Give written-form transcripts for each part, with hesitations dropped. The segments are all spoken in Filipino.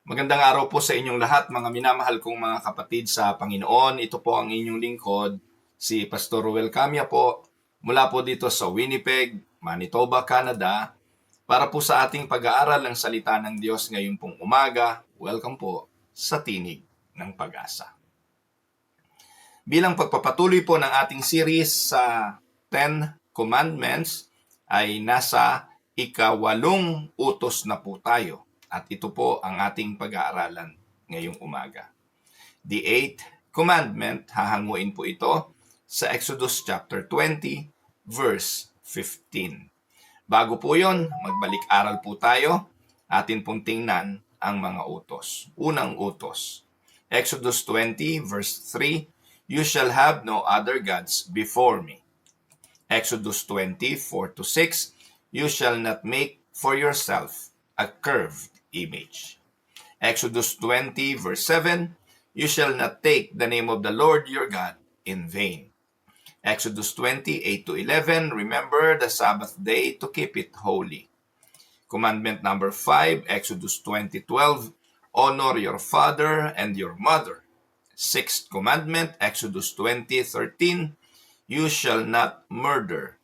Magandang araw po sa inyong lahat, mga minamahal kong mga kapatid sa Panginoon. Ito po ang inyong lingkod, si Pastor Ruel Camia po, mula po dito sa Winnipeg, Manitoba, Canada, para po sa ating pag-aaral ng salita ng Diyos ngayong pong umaga. Welcome po sa Tinig ng Pag-asa. Bilang pagpapatuloy po ng ating series sa 10 Commandments, ay nasa ikawalong utos na po tayo. At ito po ang ating pag-aaralan ngayong umaga. The 8th commandment, hahanguin po ito sa Exodus chapter 20, verse 15. Bago po yon, magbalik-aral po tayo. Atin pong tingnan ang mga utos. Unang utos, Exodus 20, verse 3, You shall have no other gods before me. Exodus 20, 4-6, You shall not make for yourself a curved image. Exodus 20, verse 7, You shall not take the name of the Lord your God in vain. Exodus 20, 8-11, Remember the Sabbath day to keep it holy. Commandment number 5, Exodus 20, 12, Honor your father and your mother. Sixth commandment, Exodus 20, 13, You shall not murder.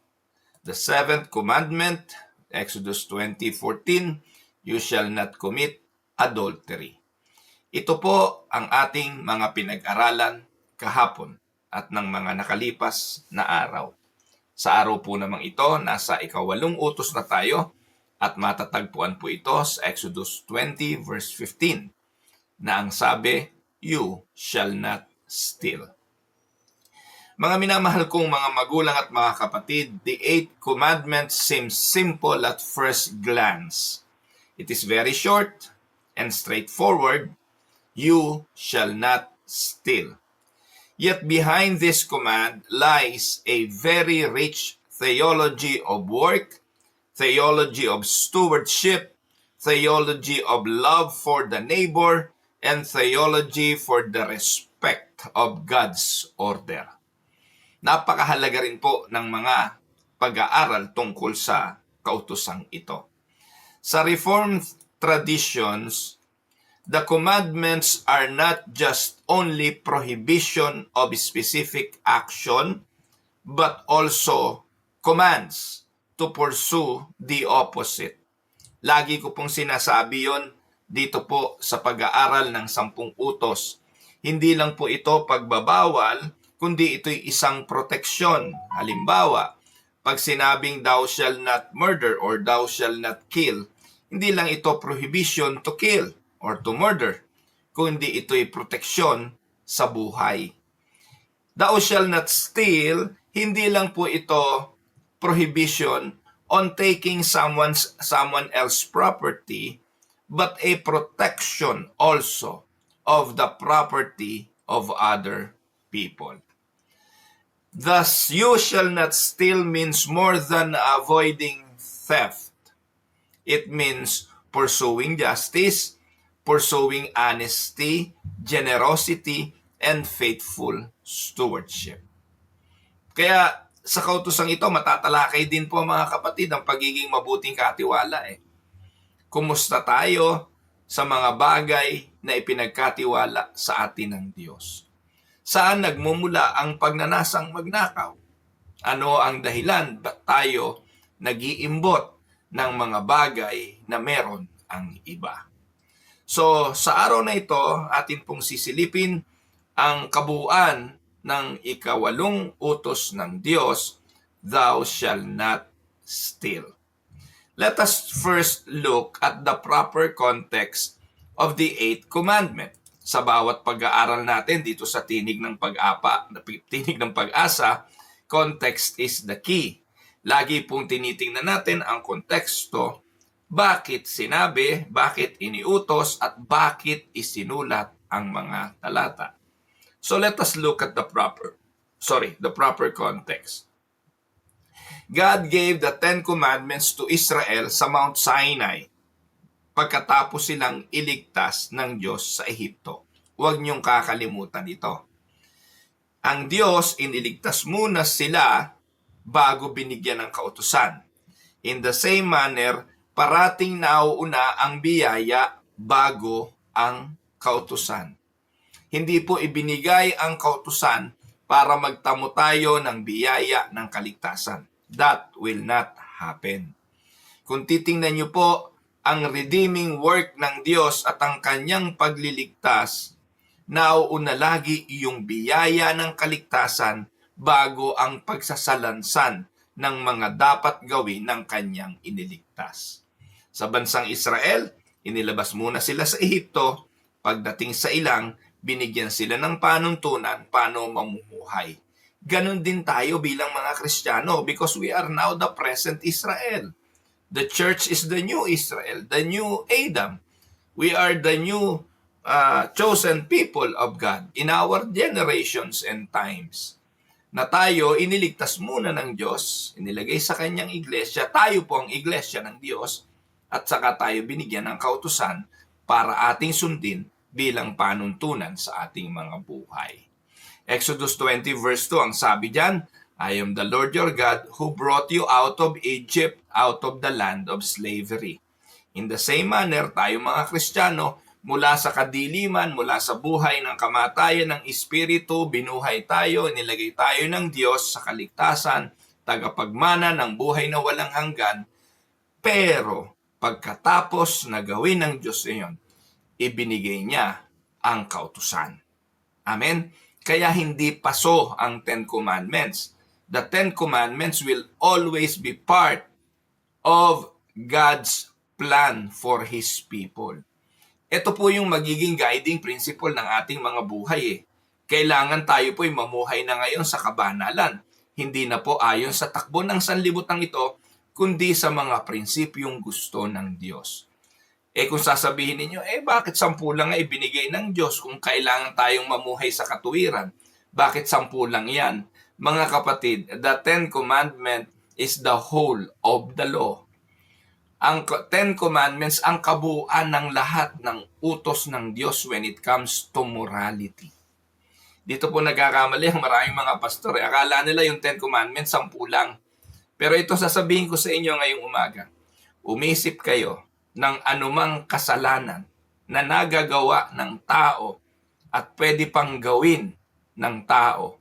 The seventh commandment, Exodus 20, 14, You shall not commit adultery. Ito po ang ating mga pinag-aralan kahapon at ng mga nakalipas na araw. Sa araw po namang ito, nasa ikawalong utos na tayo at matatagpuan po ito sa Exodus 20 verse 15 na ang sabi, You shall not steal. Mga minamahal kong mga magulang at mga kapatid, the 8th commandment seems simple at first glance. It is very short and straightforward. You shall not steal. Yet behind this command lies a very rich theology of work, theology of stewardship, theology of love for the neighbor, and theology for the respect of God's order. Napakahalaga rin po ng mga pag-aaral tungkol sa kautosang ito. Sa Reformed traditions, the commandments are not just only prohibition of specific action, but also commands to pursue the opposite. Lagi ko pong sinasabi yon dito po sa pag-aaral ng 10 utos. Hindi lang po ito pagbabawal, kundi ito'y isang proteksyon. Halimbawa, pag sinabing thou shall not murder or thou shall not kill, hindi lang ito prohibition to kill or to murder, kundi ito'y proteksyon sa buhay. Thou shall not steal, hindi lang po ito prohibition on taking someone else's property, but a protection also of the property of other people. Thus, you shall not steal means more than avoiding theft. It means pursuing justice, pursuing honesty, generosity, and faithful stewardship. Kaya sa kautosang ito, matatalakay din po mga kapatid ang pagiging mabuting katiwala. Kumusta tayo sa mga bagay na ipinagkatiwala sa atin ng Diyos? Saan nagmumula ang pagnanasang magnakaw? Ano ang dahilan ba't tayo nag-iimbot ng mga bagay na meron ang iba? So, sa araw na ito, atin pong sisilipin ang kabuuan ng ikawalong utos ng Diyos, Thou shall not steal. Let us first look at the proper context of the 8th commandment. Sa bawat pag-aaral natin dito sa Tinig ng Pag-asa, context is the key. Lagi pong tinitingnan natin ang konteksto, bakit sinabi, bakit iniutos, at bakit isinulat ang mga talata. So let us look at the proper context. God gave the 10 commandments to Israel sa Mount Sinai pagkatapos silang iligtas ng Diyos sa Ehipto. Huwag niyong kakalimutan ito. Ang Diyos iniligtas muna sila bago binigyan ng kautusan. In the same manner, parating nauuna ang biyaya bago ang kautusan. Hindi po ibinigay ang kautusan para magtamo tayo ng biyaya ng kaligtasan. That will not happen. Kung titingnan niyo po ang redeeming work ng Diyos at ang kanyang pagliligtas, nauuna lagi yung biyaya ng kaligtasan bago ang pagsasalansan ng mga dapat gawin ng kanyang iniligtas. Sa bansang Israel, inilabas muna sila sa Ehipto. Pagdating sa ilang, binigyan sila ng panuntunan paano mamumuhay. Ganon din tayo bilang mga Kristiyano because we are now the present Israel. The church is the new Israel, the new Adam. We are the new chosen people of God in our generations and times. Na tayo iniligtas muna ng Diyos, inilagay sa kanyang iglesia, tayo po ang iglesia ng Diyos, at saka tayo binigyan ng kautusan para ating sundin bilang panuntunan sa ating mga buhay. Exodus 20 verse 2, ang sabi diyan, I am the Lord your God who brought you out of Egypt, out of the land of slavery. In the same manner, tayo mga Kristiyano, mula sa kadiliman, mula sa buhay ng kamatayan ng Espiritu, binuhay tayo, nilagay tayo ng Diyos sa kaligtasan, tagapagmana ng buhay na walang hanggan. Pero, pagkatapos na gawin ng Diyos iyon, ibinigay niya ang kautusan. Amen? Kaya hindi paso ang Ten Commandments. The Ten Commandments will always be part of God's plan for His people. Ito po yung magiging guiding principle ng ating mga buhay. Kailangan tayo po'y mamuhay na ngayon sa kabanalan. Hindi na po ayon sa takbo ng sanlibutan ito, kundi sa mga prinsipyong gusto ng Diyos. Kung sasabihin ninyo, bakit 10 lang nga ibinigay ng Diyos kung kailangan tayong mamuhay sa katuwiran? Bakit 10 lang yan? Mga kapatid, the Ten Commandments is the whole of the law. Ang Ten Commandments ang kabuuan ng lahat ng utos ng Diyos when it comes to morality. Dito po nagkakamali ang maraming mga pastor. Akala nila yung Ten Commandments 10 lang. Pero ito sasabihin ko sa inyo ngayong umaga. Umisip kayo ng anumang kasalanan na nagagawa ng tao at pwede pang gawin ng tao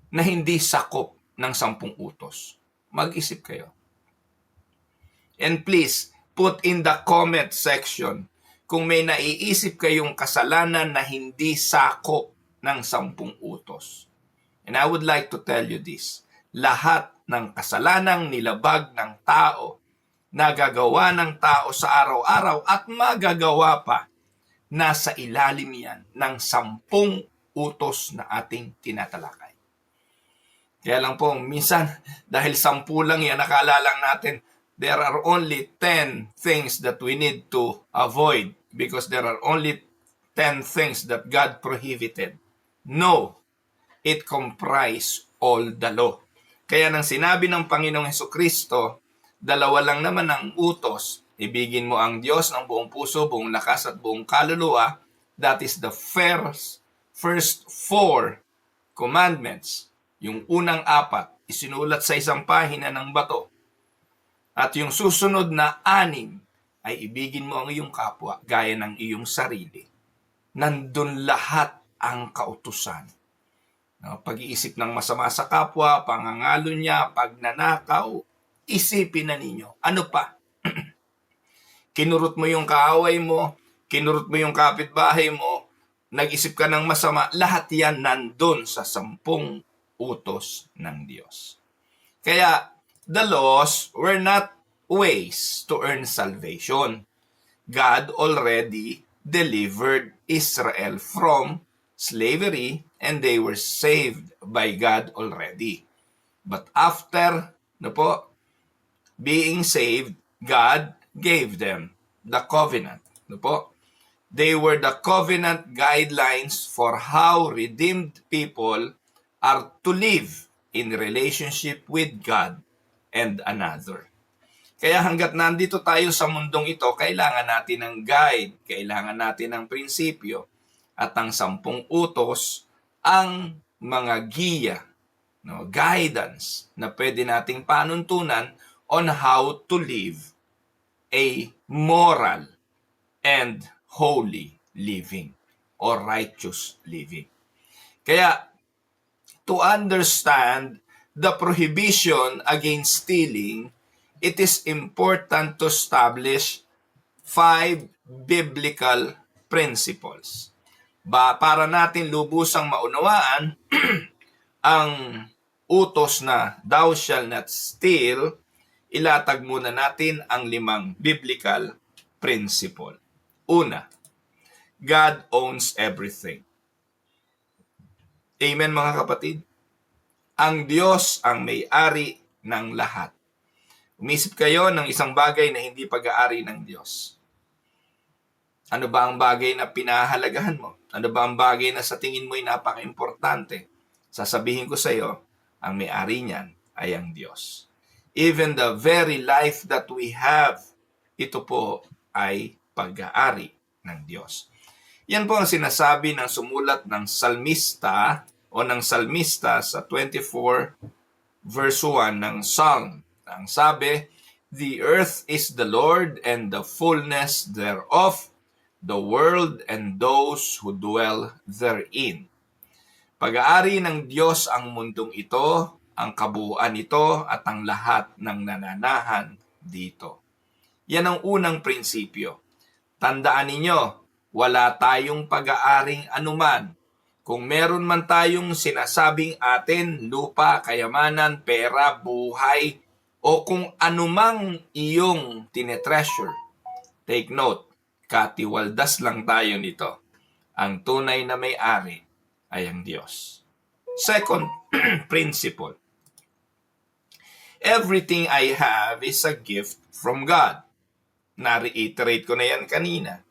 na hindi sakop ng 10 utos. Mag-isip kayo. And please, put in the comment section kung may naiisip kayong kasalanan na hindi sakop ng 10 utos. And I would like to tell you this. Lahat ng kasalanang nilabag ng tao, nagagawa ng tao sa araw-araw at magagawa pa, nasa ilalim yan ng 10 utos na ating tinatalakay. Kaya lang po, minsan, dahil 10 lang yan, nakala lang natin, there are only 10 things that we need to avoid because there are only 10 things that God prohibited. No, it comprises all the law. Kaya nang sinabi ng Panginoong Hesukristo, 2 lang naman ang utos, ibigin mo ang Diyos ng buong puso, buong lakas at buong kaluluwa. That is the first 4 commandments. Yung unang 4, isinulat sa isang pahina ng bato. At yung susunod na 6, ay ibigin mo ang iyong kapwa gaya ng iyong sarili. Nandun lahat ang kautusan. Pag-iisip ng masama sa kapwa, pangangalo niya, pagnanakaw, isipin na ninyo. Ano pa? Kinurot mo yung kaaway mo, kinurot mo yung kapitbahay mo, nag-isip ka ng masama, lahat yan nandun sa 10 utos ng Diyos. Kaya, the laws were not ways to earn salvation. God already delivered Israel from slavery and they were saved by God already. But after being saved, God gave them the covenant. They were the covenant guidelines for how redeemed people are to live in relationship with God and another. Kaya hanggat nandito tayo sa mundong ito, kailangan natin ng guide, kailangan natin ng prinsipyo, at ang 10 utos ang mga giya, guidance na pwede nating panuntunan on how to live a moral and holy living or righteous living. Kaya, to understand the prohibition against stealing, it is important to establish 5 biblical principles. Para natin lubusang maunawaan ang utos na thou shall not steal, ilatag muna natin ang 5 biblical principle. Una, God owns everything. Amen mga kapatid? Ang Diyos ang may-ari ng lahat. Umisip kayo ng isang bagay na hindi pag-aari ng Diyos. Ano ba ang bagay na pinahahalagahan mo? Ano ba ang bagay na sa tingin mo ay napaka-importante? Sasabihin ko sa iyo, ang may-ari niyan ay ang Diyos. Even the very life that we have, ito po ay pag-aari ng Diyos. Yan po ang sinasabi ng sumulat ng salmista o ng salmista sa 24 verse 1 ng Psalm. Ang sabi, the earth is the Lord and the fullness thereof, the world and those who dwell therein. Pag-aari ng Diyos ang mundong ito, ang kabuuan nito at ang lahat ng nananahan dito. Yan ang unang prinsipyo. Tandaan ninyo, wala tayong pag-aaring anuman. Kung meron man tayong sinasabing atin, lupa, kayamanan, pera, buhay, o kung anumang iyong tinetreasure, take note, katiwaldas lang tayo nito. Ang tunay na may-ari ay ang Diyos. Second principle, everything I have is a gift from God. Na-reiterate ko na yan kanina.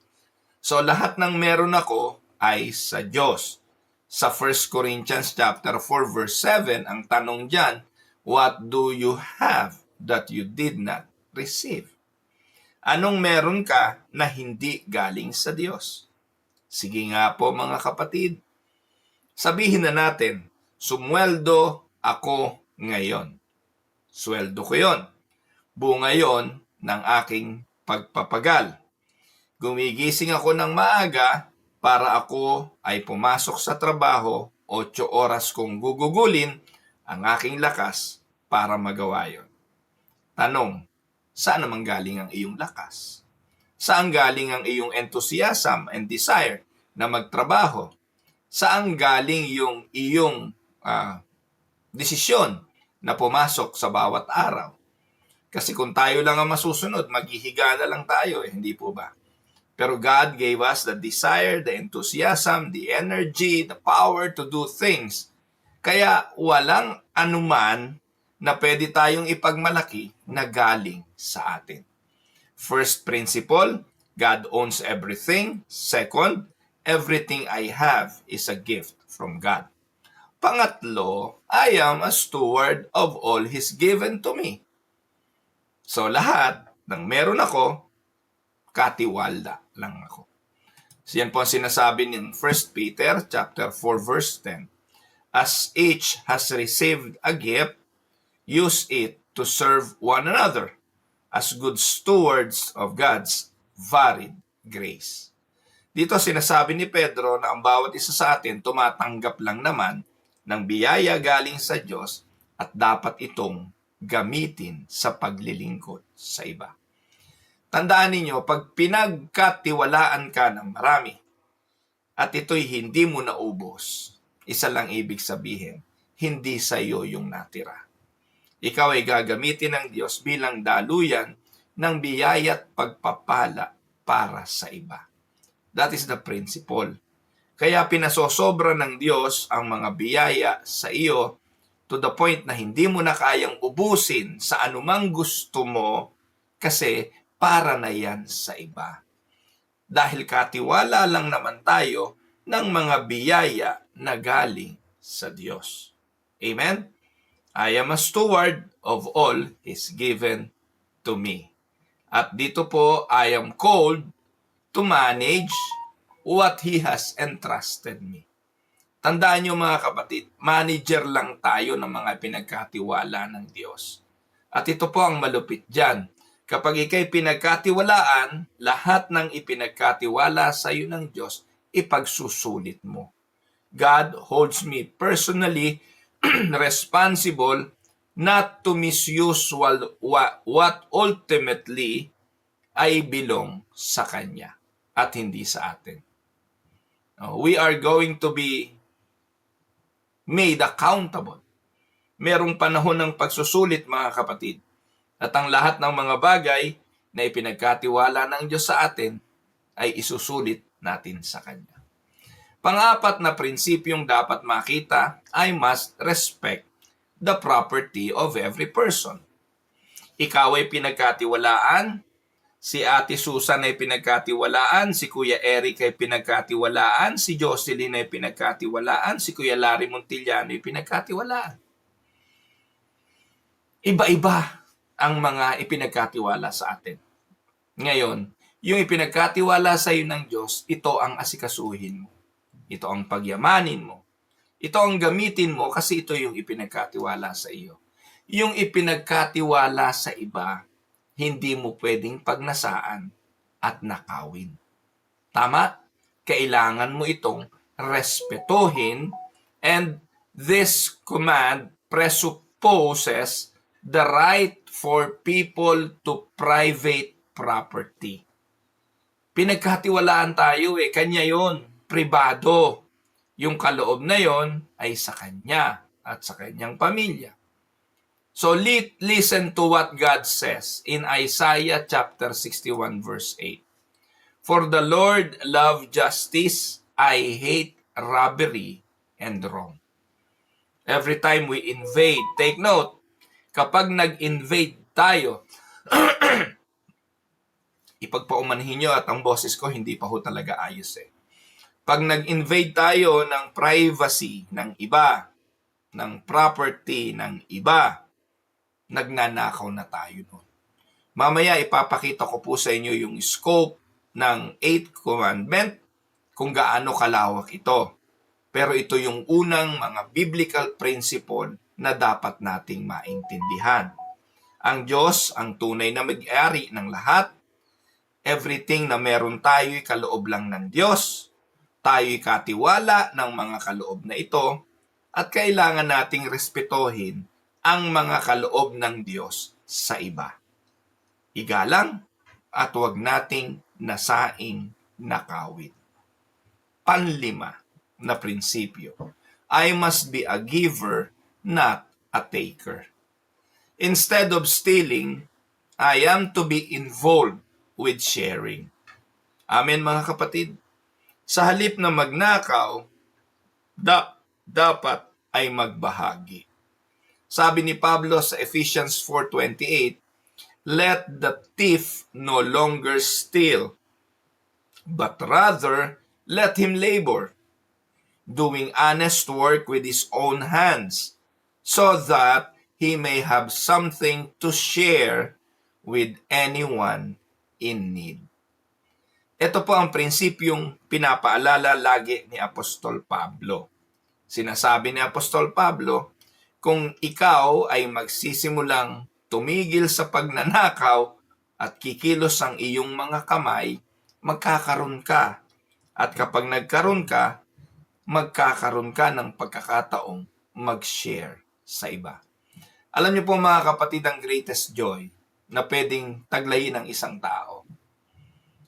So lahat ng meron ako ay sa Diyos. Sa 1 Corinthians chapter 4 verse 7, ang tanong diyan, what do you have that you did not receive? Anong meron ka na hindi galing sa Diyos? Sige nga po mga kapatid, sabihin na natin, sumweldo ako ngayon. Sweldo ko yon. Bunga yon ng aking pagpapagal. Gumigising ako ng maaga para ako ay pumasok sa trabaho, 8 oras kong gugugulin ang aking lakas para magawa yon. Tanong, saan naman galing ang iyong lakas? Saan galing ang iyong enthusiasm and desire na magtrabaho? Saan galing yung iyong desisyon na pumasok sa bawat araw? Kasi kung tayo lang ang masusunod, maghihiga na lang tayo, hindi po ba? Pero God gave us the desire, the enthusiasm, the energy, the power to do things. Kaya walang anuman na pwede tayong ipagmalaki na galing sa atin. First principle, God owns everything. Second, everything I have is a gift from God. Pangatlo, I am a steward of all His given to me. So lahat ng meron ako, katiwala lang ako. So yan po ang sinasabi ng 1 Peter chapter 4 verse 10. As each has received a gift, use it to serve one another as good stewards of God's varied grace. Dito sinasabi ni Pedro na ang bawat isa sa atin tumatanggap lang naman ng biyaya galing sa Diyos at dapat itong gamitin sa paglilingkod sa iba. Tandaan ninyo, pag pinagkatiwalaan ka ng marami at ito'y hindi mo naubos, isa lang ibig sabihin, hindi sa iyo yung natira. Ikaw ay gagamitin ng Diyos bilang daluyan ng biyaya at pagpapala para sa iba. That is the principle. Kaya pinasosobra ng Diyos ang mga biyaya sa iyo to the point na hindi mo na kayang ubusin sa anumang gusto mo kasi para na yan sa iba. Dahil katiwala lang naman tayo ng mga biyaya na galing sa Diyos. Amen? I am a steward of all His given to me. At dito po, I am called to manage what He has entrusted me. Tandaan niyo mga kapatid, manager lang tayo ng mga pinagkatiwala ng Diyos. At ito po ang malupit dyan. Kapag ikay pinagkatiwalaan, lahat ng ipinagkatiwala sa iyo ng Diyos, ipagsusulit mo. God holds me personally responsible not to misuse what ultimately ay belong sa Kanya at hindi sa atin. We are going to be made accountable. Merong panahon ng pagsusulit, mga kapatid. At ang lahat ng mga bagay na ipinagkatiwala ng Diyos sa atin ay isusulit natin sa Kanya. Pang-apat na prinsipyong dapat makita ay must respect the property of every person. Ikaw ay pinagkatiwalaan, si Ate Susan ay pinagkatiwalaan, si Kuya Eric ay pinagkatiwalaan, si Jocelyn ay pinagkatiwalaan, si Kuya Larry Montillano ay pinagkatiwalaan. Iba-iba ang mga ipinagkatiwala sa atin. Ngayon, yung ipinagkatiwala sa iyo ng Diyos, ito ang asikasuhin mo. Ito ang pagyamanin mo. Ito ang gamitin mo kasi ito yung ipinagkatiwala sa iyo. Yung ipinagkatiwala sa iba, hindi mo pwedeng pagnasaan at nakawin. Tama? Kailangan mo itong respetuhin, and this command presupposes the right for people to private property. Pinagkatiwalaan tayo kanya yon, pribado. Yung kaloob na yon ay sa kanya at sa kanyang pamilya. So listen to what God says in Isaiah chapter 61 verse 8. For the Lord loves justice, I hate robbery and wrong. Every time we invade, take note, kapag nag-invade tayo, ipagpaumanhin nyo at ang boses ko hindi pa ho talaga ayos Pag nag-invade tayo ng privacy ng iba, ng property ng iba, nagnanakaw na tayo nun. Mamaya ipapakita ko po sa inyo yung scope ng 8th commandment, kung gaano kalawak ito. Pero ito yung unang mga biblical principle na dapat nating maintindihan. Ang Diyos ang tunay na may-ari ng lahat. Everything na meron tayo'y kaloob lang ng Diyos. Tayo'y katiwala ng mga kaloob na ito at kailangan nating respetuhin ang mga kaloob ng Diyos sa iba. Igalang at huwag nating nasaing nakawin. Panlima na prinsipyo, I must be a giver, not a taker. Instead of stealing, I am to be involved with sharing. Amen, mga kapatid. Sa halip na magnakaw, dapat ay magbahagi. Sabi ni Pablo sa Ephesians 4:28, let the thief no longer steal, but rather let him labor, doing honest work with his own hands, so that he may have something to share with anyone in need. Ito po ang prinsipyong pinapaalala lagi ni Apostol Pablo. Sinasabi ni Apostol Pablo, kung ikaw ay magsisimulang tumigil sa pagnanakaw at kikilos ang iyong mga kamay, magkakaroon ka. At kapag nagkaroon ka, magkakaroon ka ng pagkakataong mag-share sa iba. Alam niyo po mga kapatid, ang greatest joy na pwedeng taglayin ng isang tao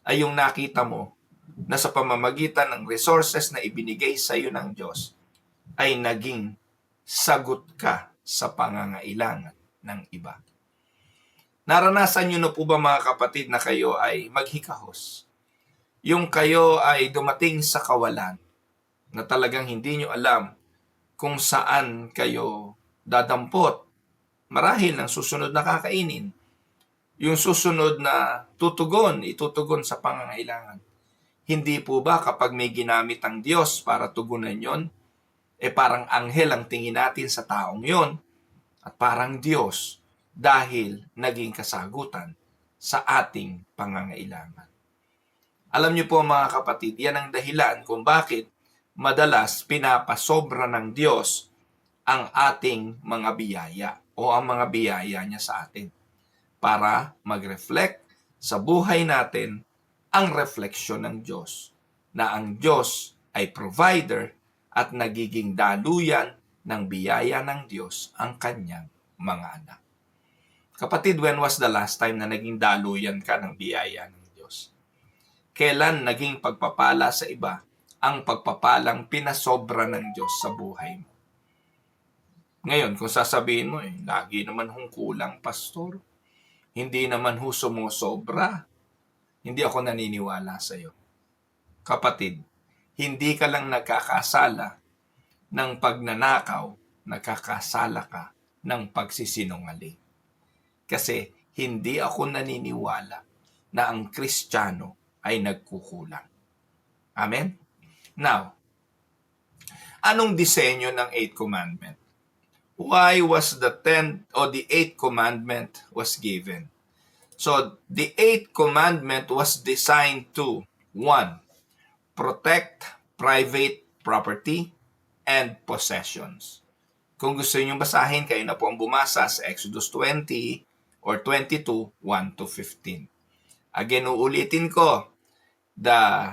ay yung nakita mo na sa pamamagitan ng resources na ibinigay sa iyo ng Diyos ay naging sagot ka sa pangangailangan ng iba. Naranasan niyo na po ba mga kapatid na kayo ay maghikahos? Yung kayo ay dumating sa kawalan na talagang hindi niyo alam kung saan kayo dadampot. Marahil ng susunod na kakainin. Yung susunod na itutugon sa pangangailangan. Hindi po ba kapag may ginamit ang Diyos para tugunan yon, parang anghel ang tingin natin sa taong yon at parang Diyos dahil naging kasagutan sa ating pangangailangan. Alam niyo po mga kapatid, yan ang dahilan kung bakit madalas pinapasobra ng Diyos ang ating mga biyaya o ang mga biyaya niya sa atin. para mag-reflect sa buhay natin ang refleksyon ng Diyos, na ang Diyos ay provider at nagiging daluyan ng biyaya ng Diyos ang kanyang mga anak. Kapatid, when was the last time na naging daluyan ka ng biyaya ng Diyos? Kailan naging pagpapala sa iba ang pagpapalang pinasobra ng Diyos sa buhay mo? Ngayon, kung sasabihin mo, lagi naman hong kulang, pastor. Hindi naman ho sumusobra. Hindi ako naniniwala sa iyo. Kapatid, hindi ka lang nagkakasala ng pagnanakaw, nagkakasala ka ng pagsisinungaling. Kasi hindi ako naniniwala na ang Kristiyano ay nagkukulang. Amen? Now, anong disenyo ng 8th commandment? Why was the 10th or the 8th commandment was given? So, the 8th commandment was designed to 1. Protect private property and possessions. Kung gusto niyo basahin, kayo na po ang bumasa sa Exodus 20 or 22, 1 to 15. Again, uulitin ko, the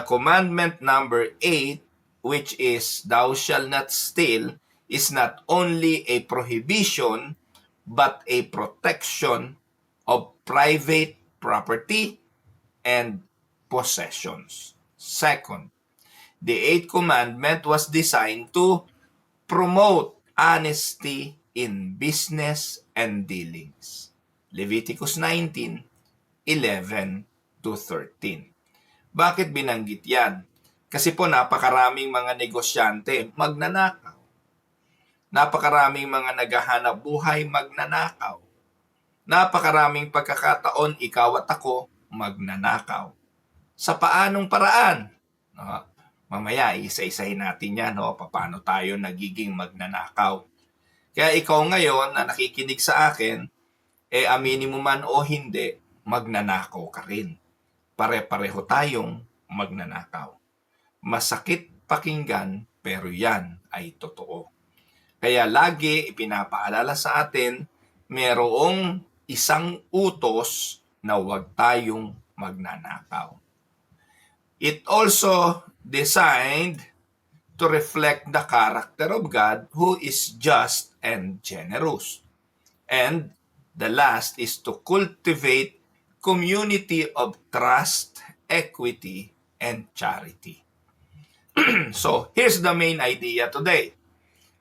commandment number 8, which is thou shalt not steal, is not only a prohibition, but a protection of private property and possessions. Second, the 8th commandment was designed to promote honesty in business and dealings. Leviticus 19:11 to 13. Bakit binanggit yan? Kasi po napakaraming mga negosyante magnanakaw. Napakaraming mga naghahanap buhay magnanakaw. Napakaraming pagkakataon ikaw at ako magnanakaw. Sa paanong paraan? Mamaya, isa-isahin natin yan, paano tayo nagiging magnanakaw. Kaya ikaw ngayon na nakikinig sa akin, aminin mo man o hindi, magnanakaw ka rin. Pare-pareho tayong magnanakaw. Masakit pakinggan, pero yan ay totoo. Kaya lagi ipinapaalala sa atin, merong isang utos na huwag tayong magnanakaw. It also designed to reflect the character of God who is just and generous. And the last is to cultivate community of trust, equity, and charity. So, here's the main idea today.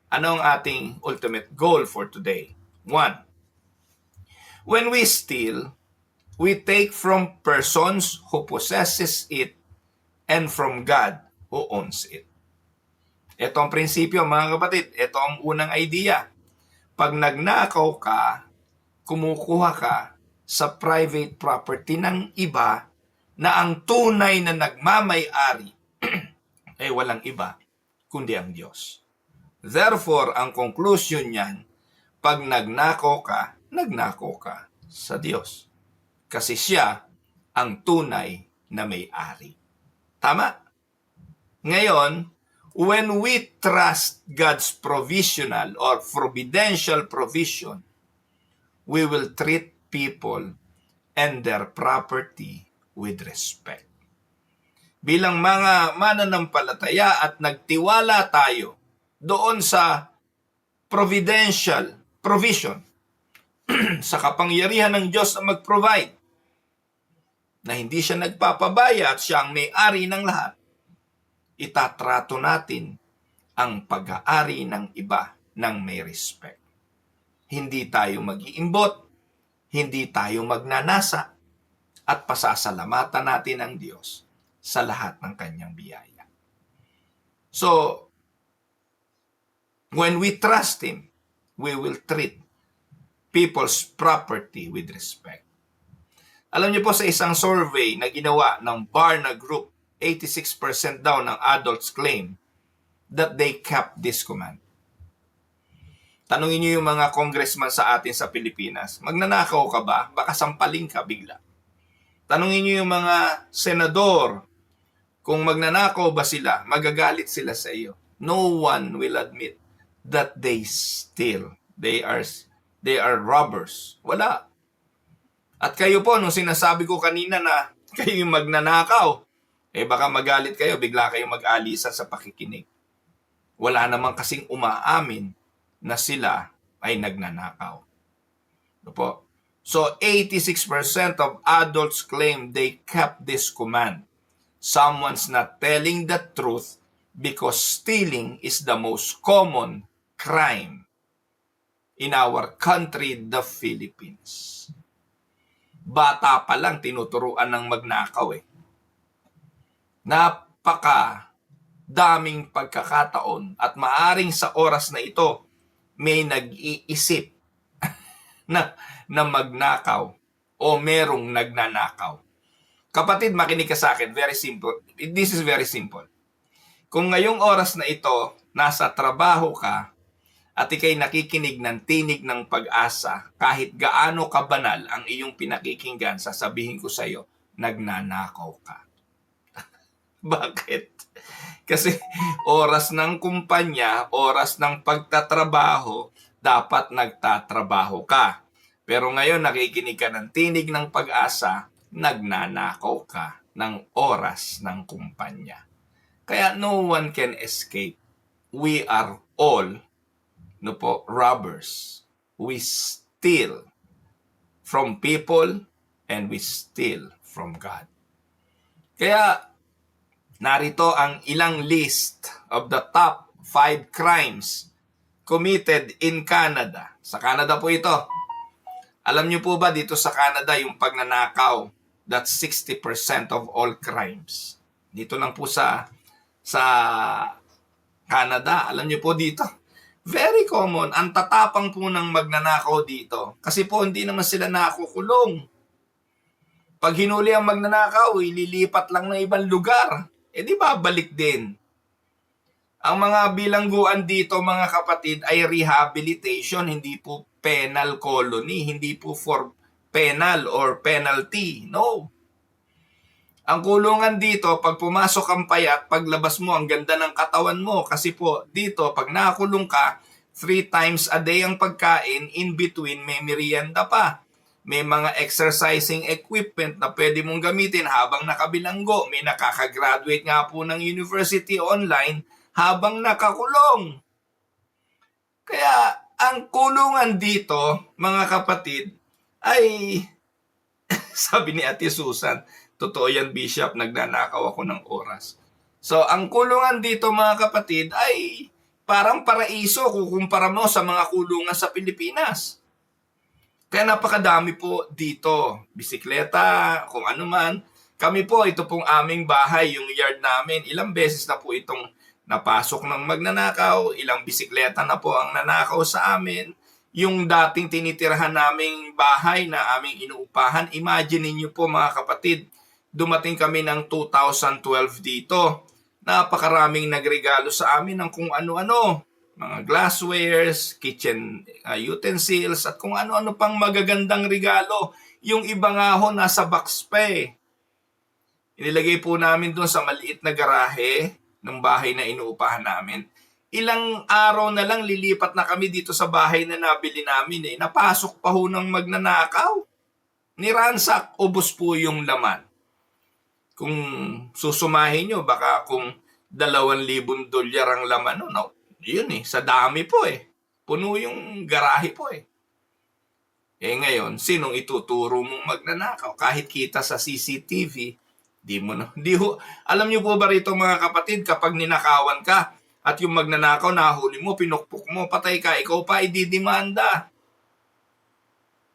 Ano ang ating ultimate goal for today? 1. When we steal, we take from persons who possesses it and from God who owns it. Ito ang prinsipyo, mga kapatid. Ito ang unang idea. Pag nagnakaw ka, kumukuha ka sa private property ng iba na ang tunay na nagmamay-ari ay walang iba kundi ang Diyos. Therefore, ang conclusion niyan, pag nagnakaw ka sa Diyos. Kasi siya ang tunay na may-ari. Tama? Ngayon, when we trust God's provisional or providential provision, we will treat people and their property with respect. Bilang mga mananampalataya at nagtiwala tayo doon sa providential provision, sa kapangyarihan ng Diyos na mag-provide, na hindi siya nagpapabaya at siya ang may-ari ng lahat, itatrato natin ang pag-aari ng iba ng may respect. Hindi tayo mag-iimbot, hindi tayo magnanasa, at pasasalamatan natin ang Diyos sa lahat ng kanyang biyaya. So, when we trust Him, we will treat people's property with respect. Alam niyo po, sa isang survey na ginawa ng Barna Group, 86% daw ng adults claim that they kept this command. Tanungin niyo yung mga congressman sa atin sa Pilipinas, magnanakaw ka ba? Baka sampaling ka bigla. Tanungin niyo yung mga senador, kung magnanakaw ba sila, magagalit sila sa iyo. No one will admit that they steal. They are robbers. Wala. At kayo po, nung sinasabi ko kanina na kayo yung magnanakaw, baka magalit kayo, bigla kayong mag-alisan sa pakikinig. Wala namang kasing umaamin na sila ay nagnanakaw. Ano po? So, 86% of adults claim they kept this command. Someone's not telling the truth because stealing is the most common crime in our country, the Philippines. Bata pa lang tinuturuan ng magnakaw Napaka daming pagkakataon at maaring sa oras na ito may nag-iisip na magnakaw o merong nagnanakaw. Kapatid, makinig ka sa akin. Very simple. This is very simple. Kung ngayong oras na ito, nasa trabaho ka at ikay nakikinig ng tinig ng pag-asa, kahit gaano kabanal ang iyong pinakikinggan, sasabihin ko sa iyo, nagnanakaw ka. Bakit? Kasi oras ng kumpanya, oras ng pagtatrabaho, dapat nagtatrabaho ka. Pero ngayon nakikinig ka ng tinig ng pag-asa, nagnanakaw ka ng oras ng kumpanya. Kaya no one can escape. We are all robbers. We steal from people and we steal from God. Kaya narito ang ilang list of the top 5 crimes committed in Canada. Sa Canada po ito. Alam niyo po ba dito sa Canada yung pagnanakaw, that's 60% of all crimes. Dito lang po sa Canada, alam niyo po dito. Very common, ang tatapang po ng magnanakaw dito. Kasi po hindi naman sila nakukulong. Pag hinuli ang magnanakaw, ililipat lang ng ibang lugar. Di babalik din. Ang mga bilangguan dito, mga kapatid, ay rehabilitation, hindi po penal colony, hindi po for penal or penalty. No. Ang kulungan dito, pag pumasok ang payat, paglabas mo, ang ganda ng katawan mo. Kasi po, dito, pag nakakulong ka, 3 times a day ang pagkain, in between may merienda pa. May mga exercising equipment na pwede mong gamitin habang nakabilanggo. May nakakagraduate nga po ng university online habang nakakulong. Kaya ang kulungan dito, mga kapatid, ay sabi ni Ate Susan, totoo yan, Bishop, nagnanakaw ako ng oras. So, ang kulungan dito, mga kapatid, ay parang paraiso kukumpara mo sa mga kulungan sa Pilipinas. Kaya napakadami po dito. Bisikleta, kung ano man. Kami po, ito pong aming bahay, yung yard namin. Ilang beses na po itong napasok ng magnanakaw. Ilang bisikleta na po ang nanakaw sa amin. Yung dating tinitirahan naming bahay na aming inuupahan. Imagine niyo po, mga kapatid, dumating kami ng 2012 dito. Napakaraming nagregalo sa amin ng kung ano-ano. Mga glasswares, kitchen utensils, at kung ano-ano pang magagandang regalo. Yung iba nga ho, nasa box pa Inilagay po namin doon sa maliit na garahe ng bahay na inuupahan namin. Ilang araw na lang lilipat na kami dito sa bahay na nabili namin Napasok pa ho ng magnanakaw. Niransak, ubos po yung laman. Kung susumahin nyo, baka kung $2,000 ang laman, yun sa dami po Puno yung garahe po ngayon, sinong ituturo mong magnanakaw? Kahit kita sa CCTV, alam niyo po ba rito, mga kapatid, kapag ninakawan ka at yung magnanakaw nahuli mo, pinukpok mo, patay ka, ikaw pa ididimanda.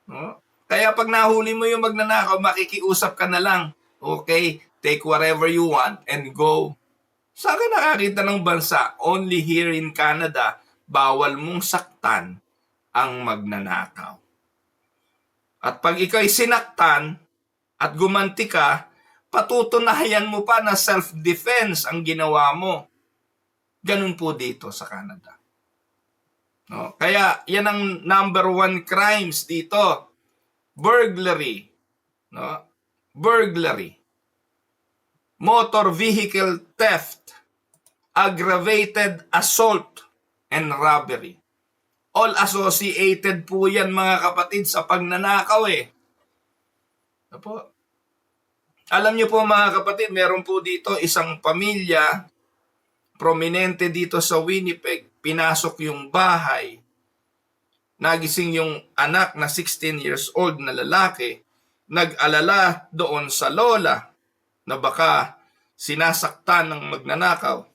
No? Kaya pag nahuli mo yung magnanakaw, makikiusap ka na lang. Okay, take whatever you want and go. Saan ka nakakita ng bansa? Only here in Canada, bawal mong saktan ang magnanakaw. At pag ikaw'y sinaktan at gumanti ka, patutunayan mo pa na self-defense ang ginawa mo. Ganun po dito sa Canada. No? Kaya yan ang number 1 crimes dito. Burglary. No? Burglary. Motor vehicle theft, aggravated assault, and robbery. All associated po yan, mga kapatid, sa pagnanakaw Opo. Alam niyo po mga kapatid, meron po dito isang pamilya, prominente dito sa Winnipeg, pinasok yung bahay, nagising yung anak na 16 years old na lalaki, nag-alala doon sa lola na baka sinasaktan ng magnanakaw.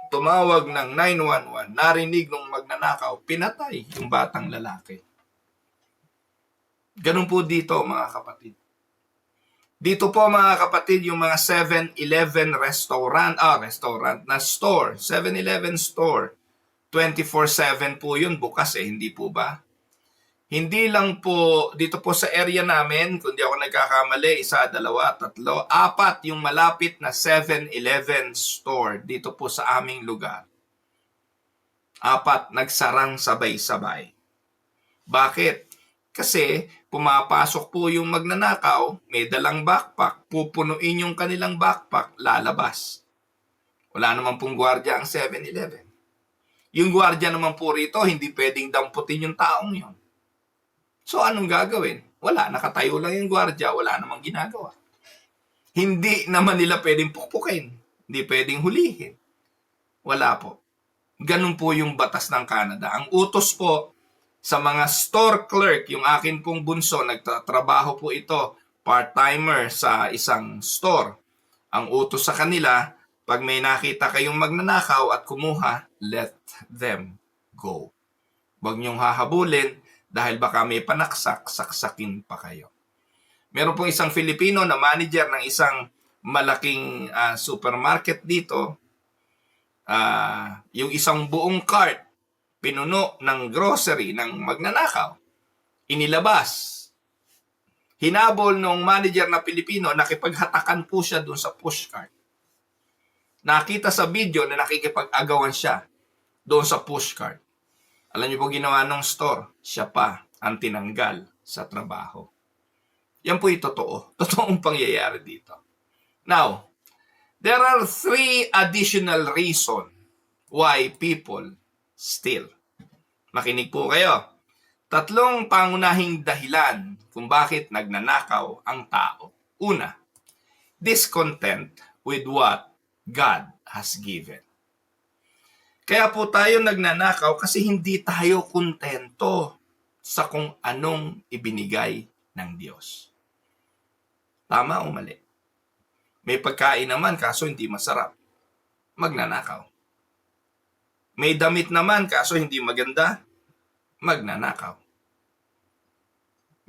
Tumawag ng 911, narinig ng magnanakaw, pinatay yung batang lalaki. Ganun po dito mga kapatid. Dito po mga kapatid, yung mga 7-Eleven restaurant na store, 7-Eleven store, 24/7 po yun, bukas hindi po ba? Hindi lang po dito po sa area namin, kundi ako nagkakamali, 1, 2, 3, 4 yung malapit na 7-Eleven store dito po sa aming lugar. 4 nagsarang sabay-sabay. Bakit? Kasi pumapasok po yung magnanakaw, may dalang backpack, pupunuin yung kanilang backpack, lalabas. Wala naman pong gwardiya ang 7-Eleven. Yung gwardiya naman po rito, hindi pwedeng damputin yung taong yon. So anong gagawin? Wala, nakatayo lang yung gwardiya, wala namang ginagawa. Hindi naman nila pwedeng pukpukin, hindi pwedeng hulihin. Wala po. Ganun po yung batas ng Canada. Ang utos po sa mga store clerk, yung akin pong bunso, nagtatrabaho po ito, part-timer sa isang store. Ang utos sa kanila, pag may nakita kayong magnanakaw at kumuha, let them go. Huwag niyong hahabulin dahil baka may panaksak, saksakin pa kayo. Meron pong isang Filipino na manager ng isang malaking supermarket dito, yung isang buong cart, pinuno ng grocery ng magnanakaw, inilabas. Hinabol ng manager na Pilipino, nakipaghatakan po siya doon sa pushcart. Nakita sa video na nakikipag-agawan siya doon sa pushcart. Alam niyo po ginawa ng store, siya pa ang tinanggal sa trabaho. Yan po yung totoo. Totoong pangyayari dito. Now, there are 3 additional reasons why people steal. Makinig po kayo. 3 pangunahing dahilan kung bakit nagnanakaw ang tao. Una, discontent with what God has given. Kaya po tayo nagnanakaw kasi hindi tayo kontento sa kung anong ibinigay ng Diyos. Tama o mali? May pagkain naman kaso hindi masarap. Magnanakaw. May damit naman kaso hindi maganda, magnanakaw.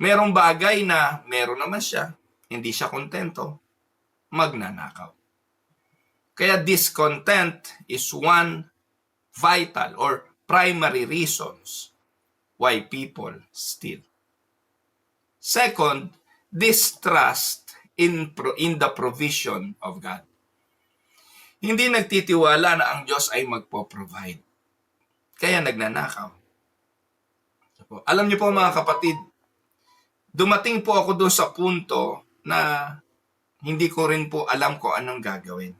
Merong bagay na meron naman siya, hindi siya kontento, magnanakaw. Kaya discontent is one vital or primary reasons why people steal. Second, distrust in the provision of God. Hindi nagtitiwala na ang Diyos ay magpo-provide. Kaya nagnanakaw. Alam niyo po mga kapatid, dumating po ako doon sa punto na hindi ko rin po alam kung anong gagawin.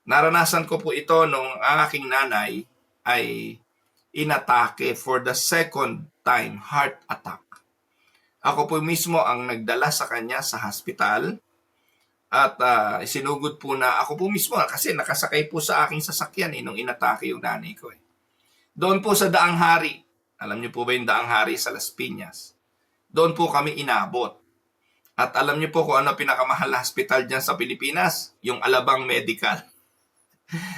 Naranasan ko po ito nung ang aking nanay ay inatake for the second time, heart attack. Ako po mismo ang nagdala sa kanya sa hospital. At sinugod po na ako po mismo kasi nakasakay po sa aking sasakyan nung inatake yung nanay ko. Doon po sa Daang Hari, alam niyo po ba yung Daang Hari sa Las Piñas? Doon po kami inabot. At alam niyo po kung ano pinakamahal na hospital dyan sa Pilipinas? Yung Alabang Medical.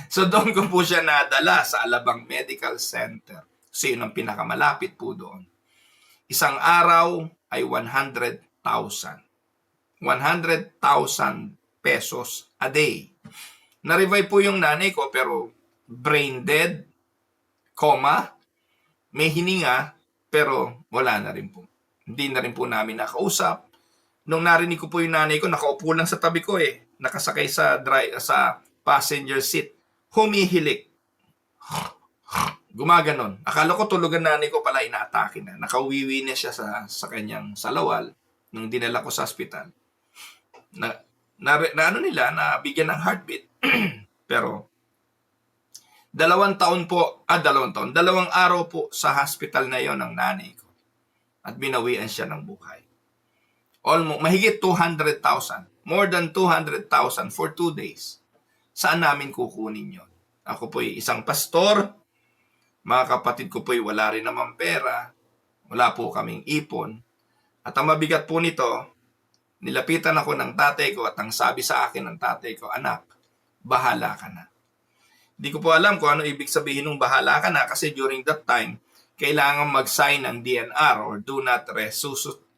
So doon ko po siya nadala sa Alabang Medical Center. Kasi yun ang pinakamalapit po doon. Isang araw ay 100,000. 100,000 pesos a day. Na-revive po yung nanay ko pero brain dead, coma, may hininga pero wala na rin po. Hindi na rin po namin nakausap. Nung narinig ko po yung nanay ko, nakaupo lang sa tabi ko nakasakay sa passenger seat. Humihilik. Gumaganon. Akala ko tulugan nanay ko pala, inaatake na. Nakauwiwi na siya sa kanyang salawal nung dinala ko sa ospital. Bigyan ng heartbeat. Pero 2 araw po sa hospital na yon ng nanay ko. At binawian siya ng buhay. Almost, mahigit 200,000. More than 200,000 for 2 days. Saan namin kukunin yon? Ako po'y isang pastor, mga kapatid ko po'y wala rin naman pera, wala po kaming ipon. At ang mabigat po nito, nilapitan ako ng tatay ko at ang sabi sa akin ng tatay ko, anak, bahala ka na. Hindi ko po alam kung ano ibig sabihin ng bahala ka na kasi during that time, kailangan mag-sign ng DNR or do not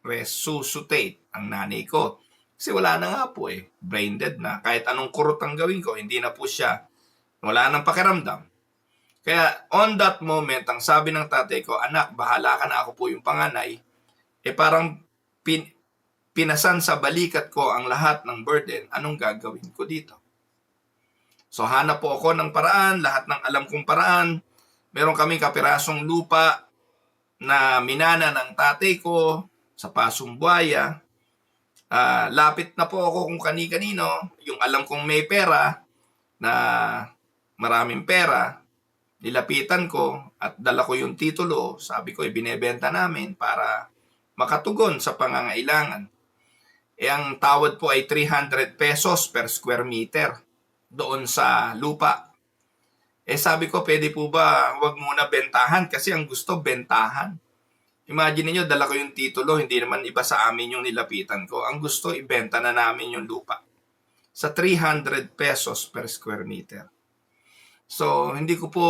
resuscitate ang nanay ko. Kasi wala na nga po brain dead na. Kahit anong kurot ang gawin ko, hindi na po siya, wala nang pakiramdam. Kaya on that moment, ang sabi ng tatay ko, anak, bahala ka na, ako po yung panganay. Parang pinasan sa balikat ko ang lahat ng burden, anong gagawin ko dito? So hanap po ako ng paraan, lahat ng alam kong paraan. Meron kaming kapirasong lupa na minana ng tatay ko sa Pasong Buhaya. Lapit na po ako kung kani-kanino. Yung alam kong may pera, na maraming pera, nilapitan ko at dala ko yung titulo. Sabi ko, binebenta namin para makatugon sa pangangailangan. Ang tawad po ay 300 pesos per square meter doon sa lupa. Sabi ko, pwede po ba wag muna bentahan kasi ang gusto bentahan. Imagine niyo, dala ko yung titulo, hindi naman iba sa amin yung nilapitan ko. Ang gusto, ibenta na namin yung lupa sa 300 pesos per square meter. So, hindi ko po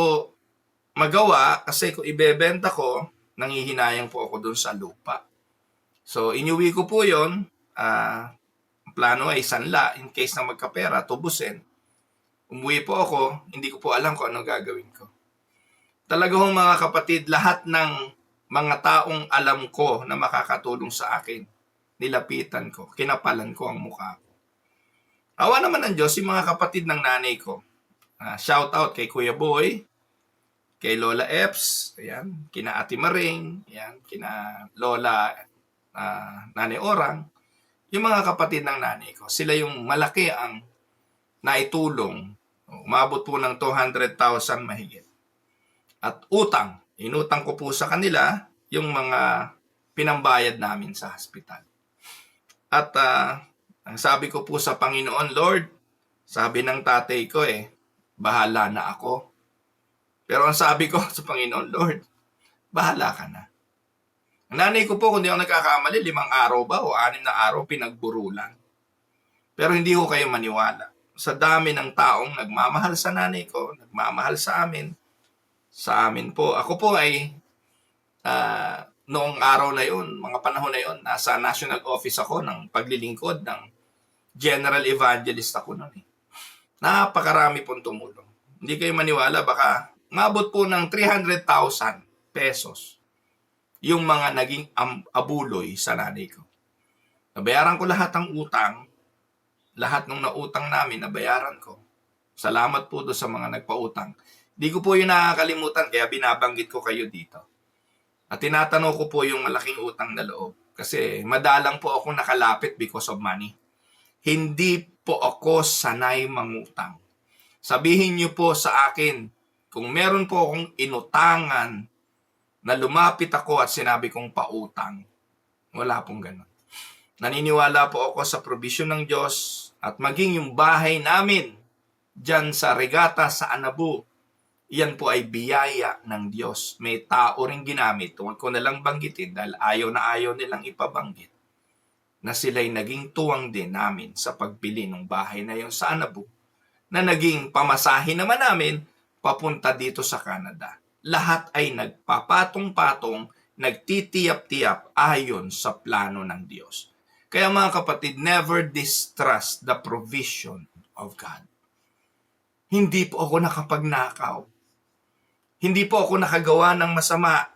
magawa kasi kung ibebenta ko, nanghihinayang po ako doon sa lupa. So, inuwi ko po yun. Plano ay sanla in case na magkapera, tubusin. Umuwi po ako, hindi ko po alam kung ano gagawin ko. Talaga hong mga kapatid, lahat ng mga taong alam ko na makakatulong sa akin, nilapitan ko, kinapalan ko ang mukha ko. Awa naman ng Diyos, yung mga kapatid ng nanay ko. Shout out kay Kuya Boy, kay Lola Eps, ayan, kina Ate Maring, ayan, kina Lola Nanay Orang. Yung mga kapatid ng nanay ko, sila yung malaki ang naitulong. Umabot po ng 200,000 mahigit. At utang, inutang ko po sa kanila yung mga pinambayad namin sa hospital. At ang sabi ko po sa Panginoon, Lord, sabi ng tatay ko bahala na ako. Pero ang sabi ko sa Panginoon, Lord, bahala ka na. Ang nanay ko po, kung di ako nagkakamali, 5 araw ba o 6 na araw pinagburulan. Pero hindi ko kayo maniwala. Sa dami ng taong nagmamahal sa nanay ko, nagmamahal sa amin po. Ako po ay noong araw na yun, mga panahon na yun, nasa national office ako ng paglilingkod ng general evangelist ako noon. Napakarami pong tumulong. Hindi kayo maniwala, baka mabot po ng 300,000 pesos yung mga naging abuloy sa nanay ko. Nabayaran ko lahat ng utang, lahat ng nautang namin, nabayaran ko. Salamat po doon sa mga nagpautang. Di ko po yun nakakalimutan, kaya binabanggit ko kayo dito. At tinatanong ko po yung malaking utang na loob. Kasi madalang po ako nakalapit because of money. Hindi po ako sanay mangutang. Sabihin niyo po sa akin, kung meron po akong inutangan na lumapit ako at sinabi kong pautang, wala pong ganun. Naniniwala po ako sa provision ng Diyos at maging yung bahay namin dyan sa Regata sa Anabu, yan po ay biyaya ng Diyos. May tao rin ginamit, huwag ko nalang banggitin dahil ayaw nilang ipabanggit, na sila'y naging tuwang din namin sa pagbili ng bahay na yon sa Anabu, na naging pamasahe naman namin papunta dito sa Canada. Lahat ay nagpapatong-patong, nagtitiyap-tiyap ayon sa plano ng Diyos. Kaya mga kapatid, never distrust the provision of God. Hindi po ako nakapagnakaw. Hindi po ako nakagawa ng masama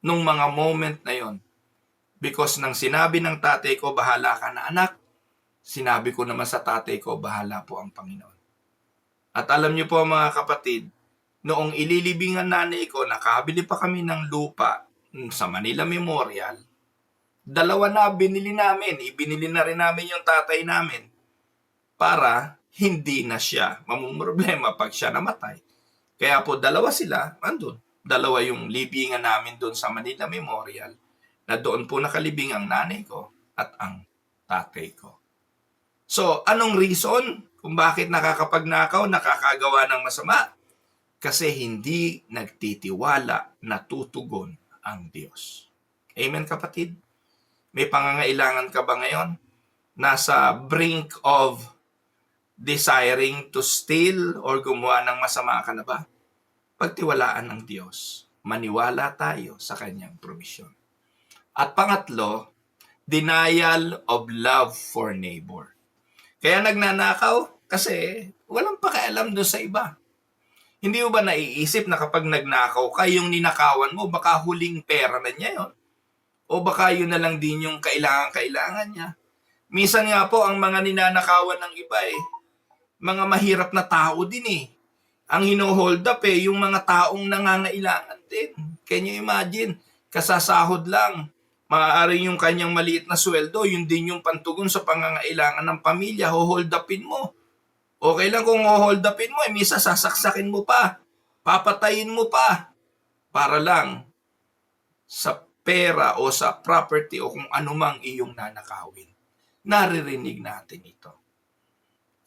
nung mga moment na yon. Because nang sinabi ng tatay ko, bahala ka na anak, sinabi ko naman sa tatay ko, bahala po ang Panginoon. At alam niyo po mga kapatid, noong ililibingan nanay ko, nakabili pa kami ng lupa sa Manila Memorial. 2 na binili namin, ibinili na rin namin yung tatay namin para hindi na siya mamumroblema pag siya namatay. Kaya po 2 sila, andun. 2 yung libingan namin doon sa Manila Memorial, na doon po nakalibing ang nanay ko at ang tatay ko. So, anong reason kung bakit nakakapagnakaw, nakakagawa ng masama? Kasi hindi nagtitiwala na tutugon ang Diyos. Amen, kapatid? May pangangailangan ka ba ngayon? Nasa brink of desiring to steal or gumawa ng masama ka na ba? Pagtiwalaan ng Diyos. Maniwala tayo sa kanyang provision. At pangatlo, denial of love for neighbor. Kaya nagnanakaw kasi walang pakialam doon sa iba. Hindi mo ba naiisip na kapag nagnakaw ka, yung ninakawan mo, baka huling pera na niya yon? O baka yun na lang din yung kailangan niya? Minsan nga po, ang mga ninanakawan ng iba mga mahirap na tao din Ang hino-hold up yung mga taong nangangailangan din. Can you imagine? Kasasahod lang. Maaaring yung kanyang maliit na sweldo, yun din yung pantugon sa pangangailangan ng pamilya, hold upin mo. Okay lang kung hold upin mo, misa sasaksakin mo pa, papatayin mo pa, para lang sa pera o sa property o kung anumang iyong nanakawin. Naririnig natin ito.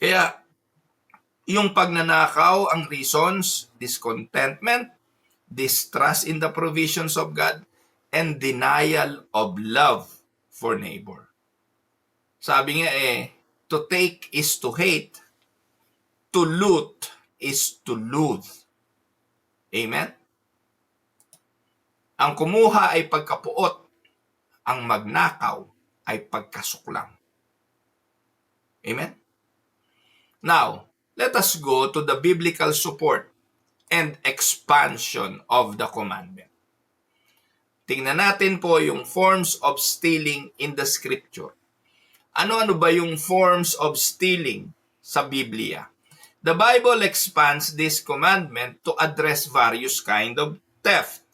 Kaya, yung pagnanakaw, ang reasons, discontentment, distrust in the provisions of God, and denial of love for neighbor. Sabi nga to take is to hate, to loot is to loathe. Amen? Ang kumuha ay pagkapuot, ang magnakaw ay pagkasuklang. Amen? Now, let us go to the biblical support and expansion of the commandment. Tingnan natin po yung forms of stealing in the scripture. Ano-ano ba yung forms of stealing sa Biblia? The Bible expands this commandment to address various kind of theft.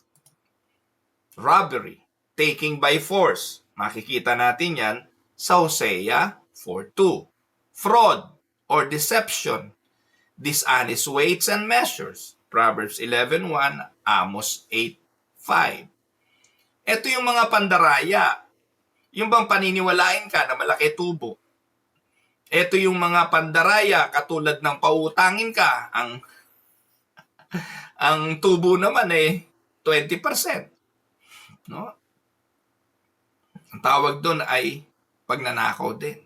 Robbery, taking by force. Makikita natin yan sa Hosea 4:2. Fraud or deception, dishonest weights and measures. Proverbs 11:1, Amos 8:5. Ito yung mga pandaraya. Yung bang paniniwalain ka na malaki tubo. Ito yung mga pandaraya katulad ng pautangin ka. Ang tubo naman 20%. No? Ang tawag doon ay pagnanakaw din.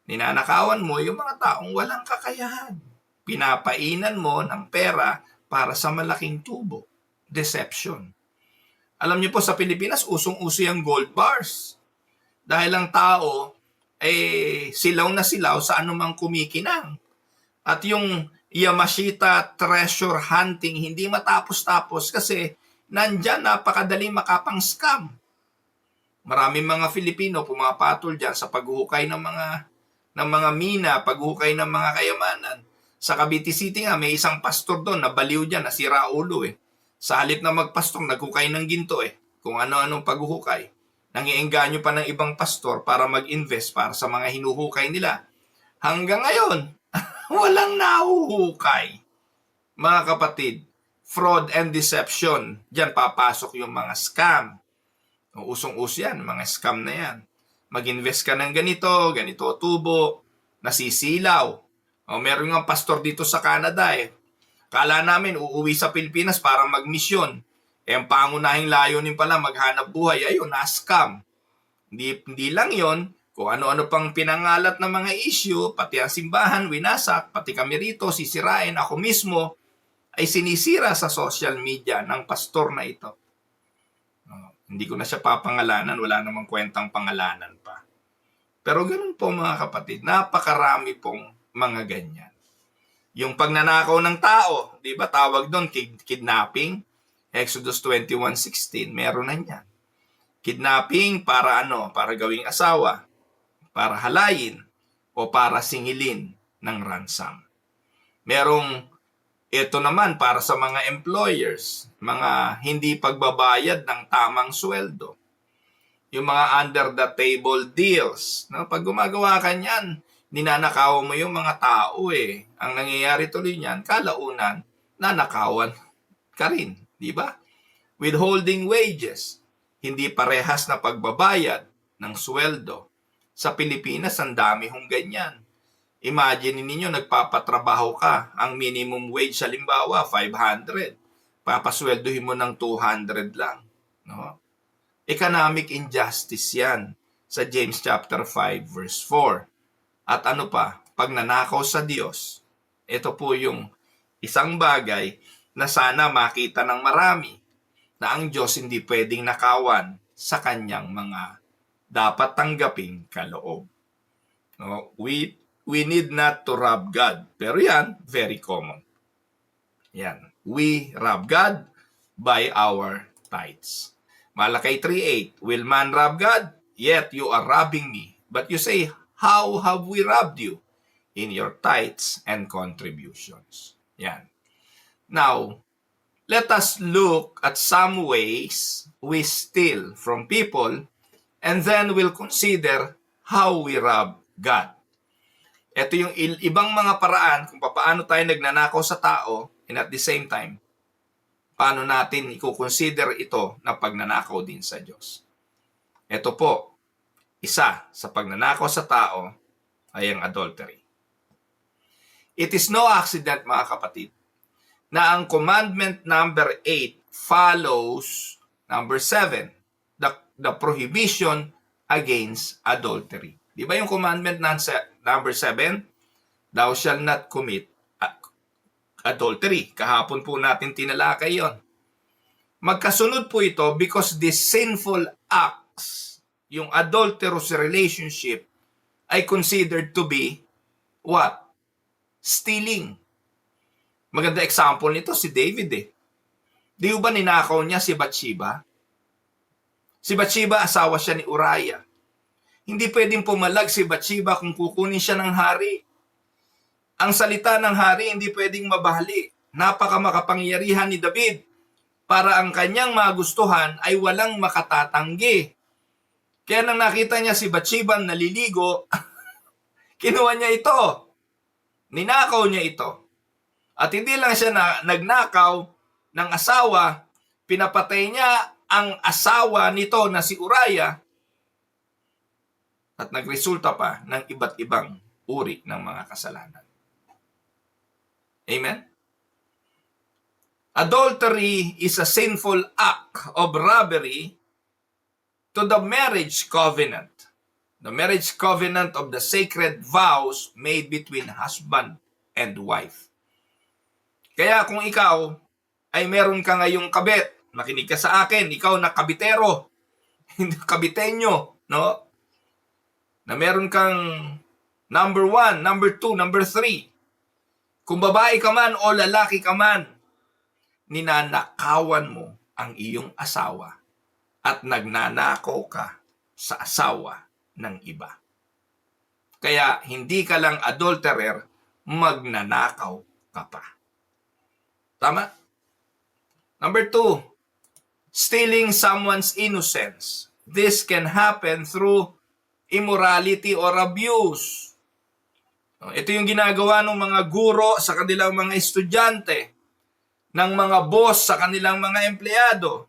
Ninanakawan mo yung mga taong walang kakayahan. Pinapainan mo ng pera para sa malaking tubo. Deception. Alam niyo po sa Pilipinas, usong-uso yung gold bars. Dahil ang tao silaw na silaw sa anumang kumikinang. At yung Yamashita treasure hunting hindi matapos-tapos kasi nandyan napakadali makapang scam. Maraming mga Filipino pumapatol dyan sa paghuhukay ng mga mina, paghuhukay ng mga kayamanan. Sa Cavite City nga, may isang pastor doon na baliw dyan, nasira ulo Sa halip na magpastor, naghukay ng ginto Kung ano-anong paghuhukay. Nangiengganyo pa ng ibang pastor para mag-invest para sa mga hinuhukay nila. Hanggang ngayon, walang nahuhukay. Mga kapatid, fraud and deception, diyan papasok yung mga scam. Usong-uso yan, mga scam na yan. Mag-invest ka ng ganito tubo, nasisilaw. Meron nga pastor dito sa Canada Kala namin uuwi sa Pilipinas para magmisyon. Ang pangunahing layunin pala maghanap buhay, ayun, na-scam. Hindi lang yon, kung ano-ano pang pinangalat ng mga issue, pati ang simbahan, winasak, pati kami rito, sisirain, ako mismo, ay sinisira sa social media ng pastor na ito. Hindi ko na siya papangalanan, wala namang kwentang pangalanan pa. Pero ganun po mga kapatid, napakarami pong mga ganyan. Yung pagnanakaw ng tao, di ba tawag doon kidnapping? Exodus 21:16, meron na niyan. Kidnapping para para gawing asawa, para halayin, o para singilin ng ransom. Merong ito naman para sa mga employers, mga hindi pagbabayad ng tamang sweldo. Yung mga under the table deals. Pag gumagawa ka niyan, ninanakaw mo yung mga tao Ang nangyayari tuloy niyan, kalaunan, nanakawan ka rin. Di ba? Withholding wages, hindi parehas na pagbabayad ng sweldo. Sa Pilipinas, ang dami hong ganyan. Imagine ninyo, nagpapatrabaho ka. Ang minimum wage, halimbawa, 500. Papasweldohin mo ng 200 lang. No? Economic injustice yan sa James chapter 5 verse 4. At ano pa? Pagnanakaw sa Diyos. Ito po yung isang bagay na sana makita ng marami na ang Diyos hindi pwedeng nakawan sa kanyang mga dapat tanggaping kaloob. No? We need not to rob God. Pero yan, very common. Yan. We rob God by our tithes. Malakay 3:8, will man rob God? Yet you are robbing me. But you say, how have we robbed you? In your tithes and contributions. Yan. Now, let us look at some ways we steal from people and then we'll consider how we rob God. Ito yung ibang mga paraan kung paano tayo nagnanakaw sa tao and at the same time, paano natin i-consider ito na pagnanakaw din sa Diyos. Ito po, isa sa pagnanakaw sa tao ay ang adultery. It is no accident, mga kapatid, na ang commandment number 8 follows number 7, the prohibition against adultery. Di ba yung commandment number 7? Thou shalt not commit adultery. Kahapon po natin tinalakay yon. Magkasunod po ito because this sinful acts, yung adulterous relationship, ay considered to be what? Stealing. Maganda example nito si David eh. Di ba ninakaw niya si Bathsheba? Si Bathsheba, asawa siya ni Uriah. Hindi pwedeng pumalag si Bathsheba kung kukunin siya ng hari. Ang salita ng hari hindi pwedeng mabahali. Napakamakapangyarihan ni David para ang kanyang magustuhan ay walang makatatanggi. Kaya nang nakita niya si Bathsheba naliligo, kinuha niya ito. Ninakaw niya ito. At hindi lang siya nagnakaw ng asawa, pinapatay niya ang asawa nito na si Uriah at nagresulta pa ng iba't ibang uri ng mga kasalanan. Amen? Adultery is a sinful act of robbery to the marriage covenant. The marriage covenant of the sacred vows made between husband and wife. Kaya kung ikaw ay meron ka ngayong kabit, makinig ka sa akin, ikaw na kabitero, hindi kabitenyo, no? Na meron kang number 1, number 2, number 3. Kung babae ka man o lalaki ka man, ninanakawan mo ang iyong asawa at nagnanakaw ka sa asawa ng iba. Kaya hindi ka lang adulterer, magnanakaw ka pa. Tama? Number 2, stealing someone's innocence. This can happen through immorality or abuse. Ito yung ginagawa ng mga guro sa kanilang mga estudyante, ng mga boss sa kanilang mga empleyado,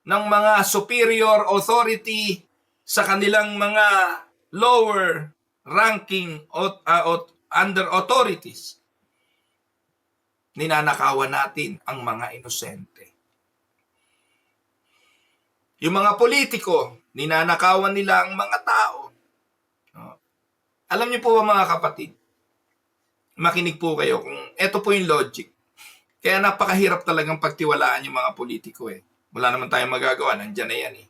ng mga superior authority sa kanilang mga lower ranking under authorities. Ninanakawan natin ang mga inosente. Yung mga politiko, ninanakawan nila ang mga tao. Alam niyo po ba mga kapatid, makinig po kayo kung ito po yung logic. Kaya napakahirap talagang pagtiwalaan yung mga politiko eh. Wala naman tayong magagawa, nandyan na yan eh.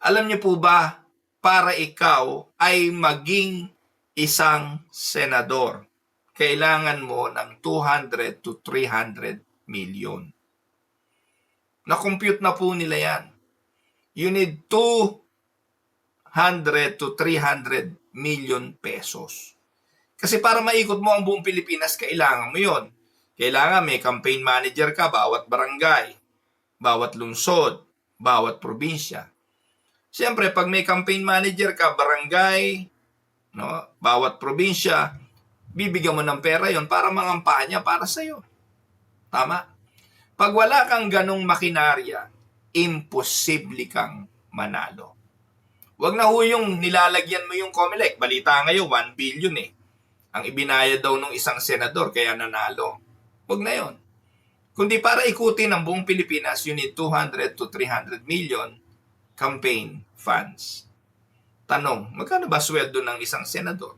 Alam niyo po ba, para ikaw ay maging isang senador, kailangan mo ng 200 to 300 million. Na-compute na po nila yan. You need 200 to 300 million pesos. Kasi para maikot mo ang buong Pilipinas, kailangan mo yon. Kailangan may campaign manager ka bawat barangay, bawat lungsod, bawat probinsya. Siyempre, pag may campaign manager ka, barangay, no, bawat probinsya, bibigyan mo ng pera yon para mangampanya para sa'yo. Tama? Pag wala kang ganong makinarya, imposible kang manalo. Wag na ho yung nilalagyan mo yung COMELEC. Balita ngayon, 1 billion eh. Ang ibinayad daw ng isang senador kaya nanalo. Wag na yon. Kundi para ikutin ang buong Pilipinas, you need 200 to 300 million campaign funds. Tanong, magkano ba sweldo ng isang senador?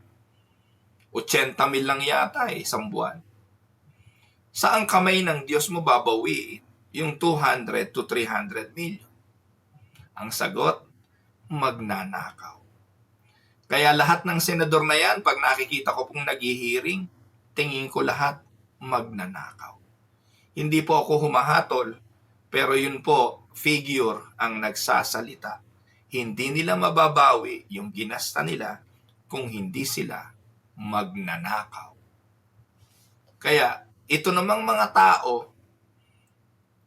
80 mil lang yata isang buwan. Saan kamay ng Diyos mo babawiin yung 200 to 300 million? Ang sagot, magnanakaw. Kaya lahat ng senador na yan, pag nakikita ko pong naghihiring, tingin ko lahat magnanakaw. Hindi po ako humahatol, pero yun po, figure ang nagsasalita. Hindi nila mababawi yung ginasta nila kung hindi sila magnanakaw. Kaya, ito namang mga tao,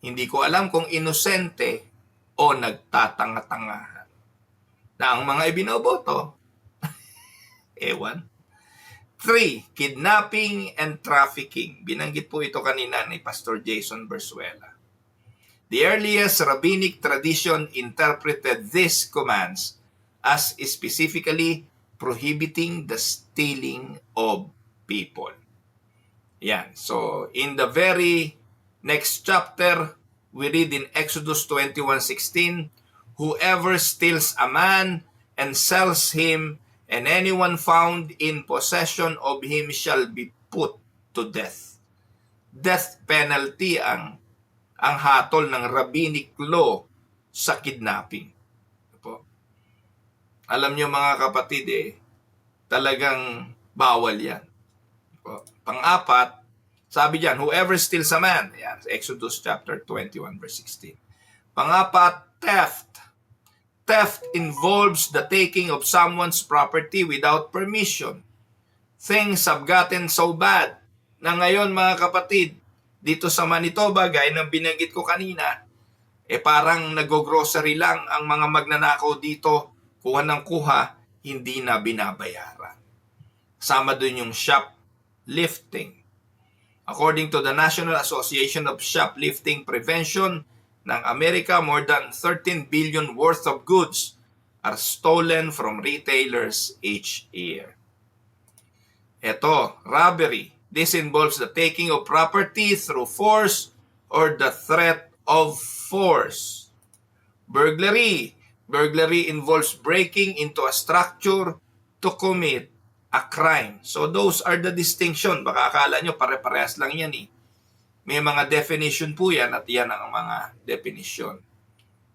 hindi ko alam kung inosente o nagtatanga-tangahan. Na ang mga ibinoboto, ewan. 3. Kidnapping and trafficking. Binanggit po ito kanina ni Pastor Jason Bersuela. The earliest rabbinic tradition interpreted these commands as specifically prohibiting the stealing of people. Yan. So, in the very next chapter, we read in Exodus 21:16, whoever steals a man and sells him, and anyone found in possession of him shall be put to death. Death penalty ang hatol ng rabbinic law sa kidnapping. Po. Alam nyo mga kapatid, talagang bawal yan. Po. Pang-apat, sabi diyan, whoever steals a man, yan, Exodus chapter 21 verse 16. Pang-apat, theft. Theft involves the taking of someone's property without permission. Things have gotten so bad na ngayon mga kapatid, dito sa Manitoba, gaya ng binanggit ko kanina, parang nag-grocery lang ang mga magnanakaw dito, kuha ng kuha, hindi na binabayaran. Sama dun yung shoplifting. According to the National Association of Shoplifting Prevention ng Amerika, more than 13 billion worth of goods are stolen from retailers each year. Ito, robbery. This involves the taking of property through force or the threat of force. Burglary. Burglary involves breaking into a structure to commit a crime. So those are the distinction. Baka akala nyo pare-parehas lang yan eh. May mga definition po yan at yan ang mga definition.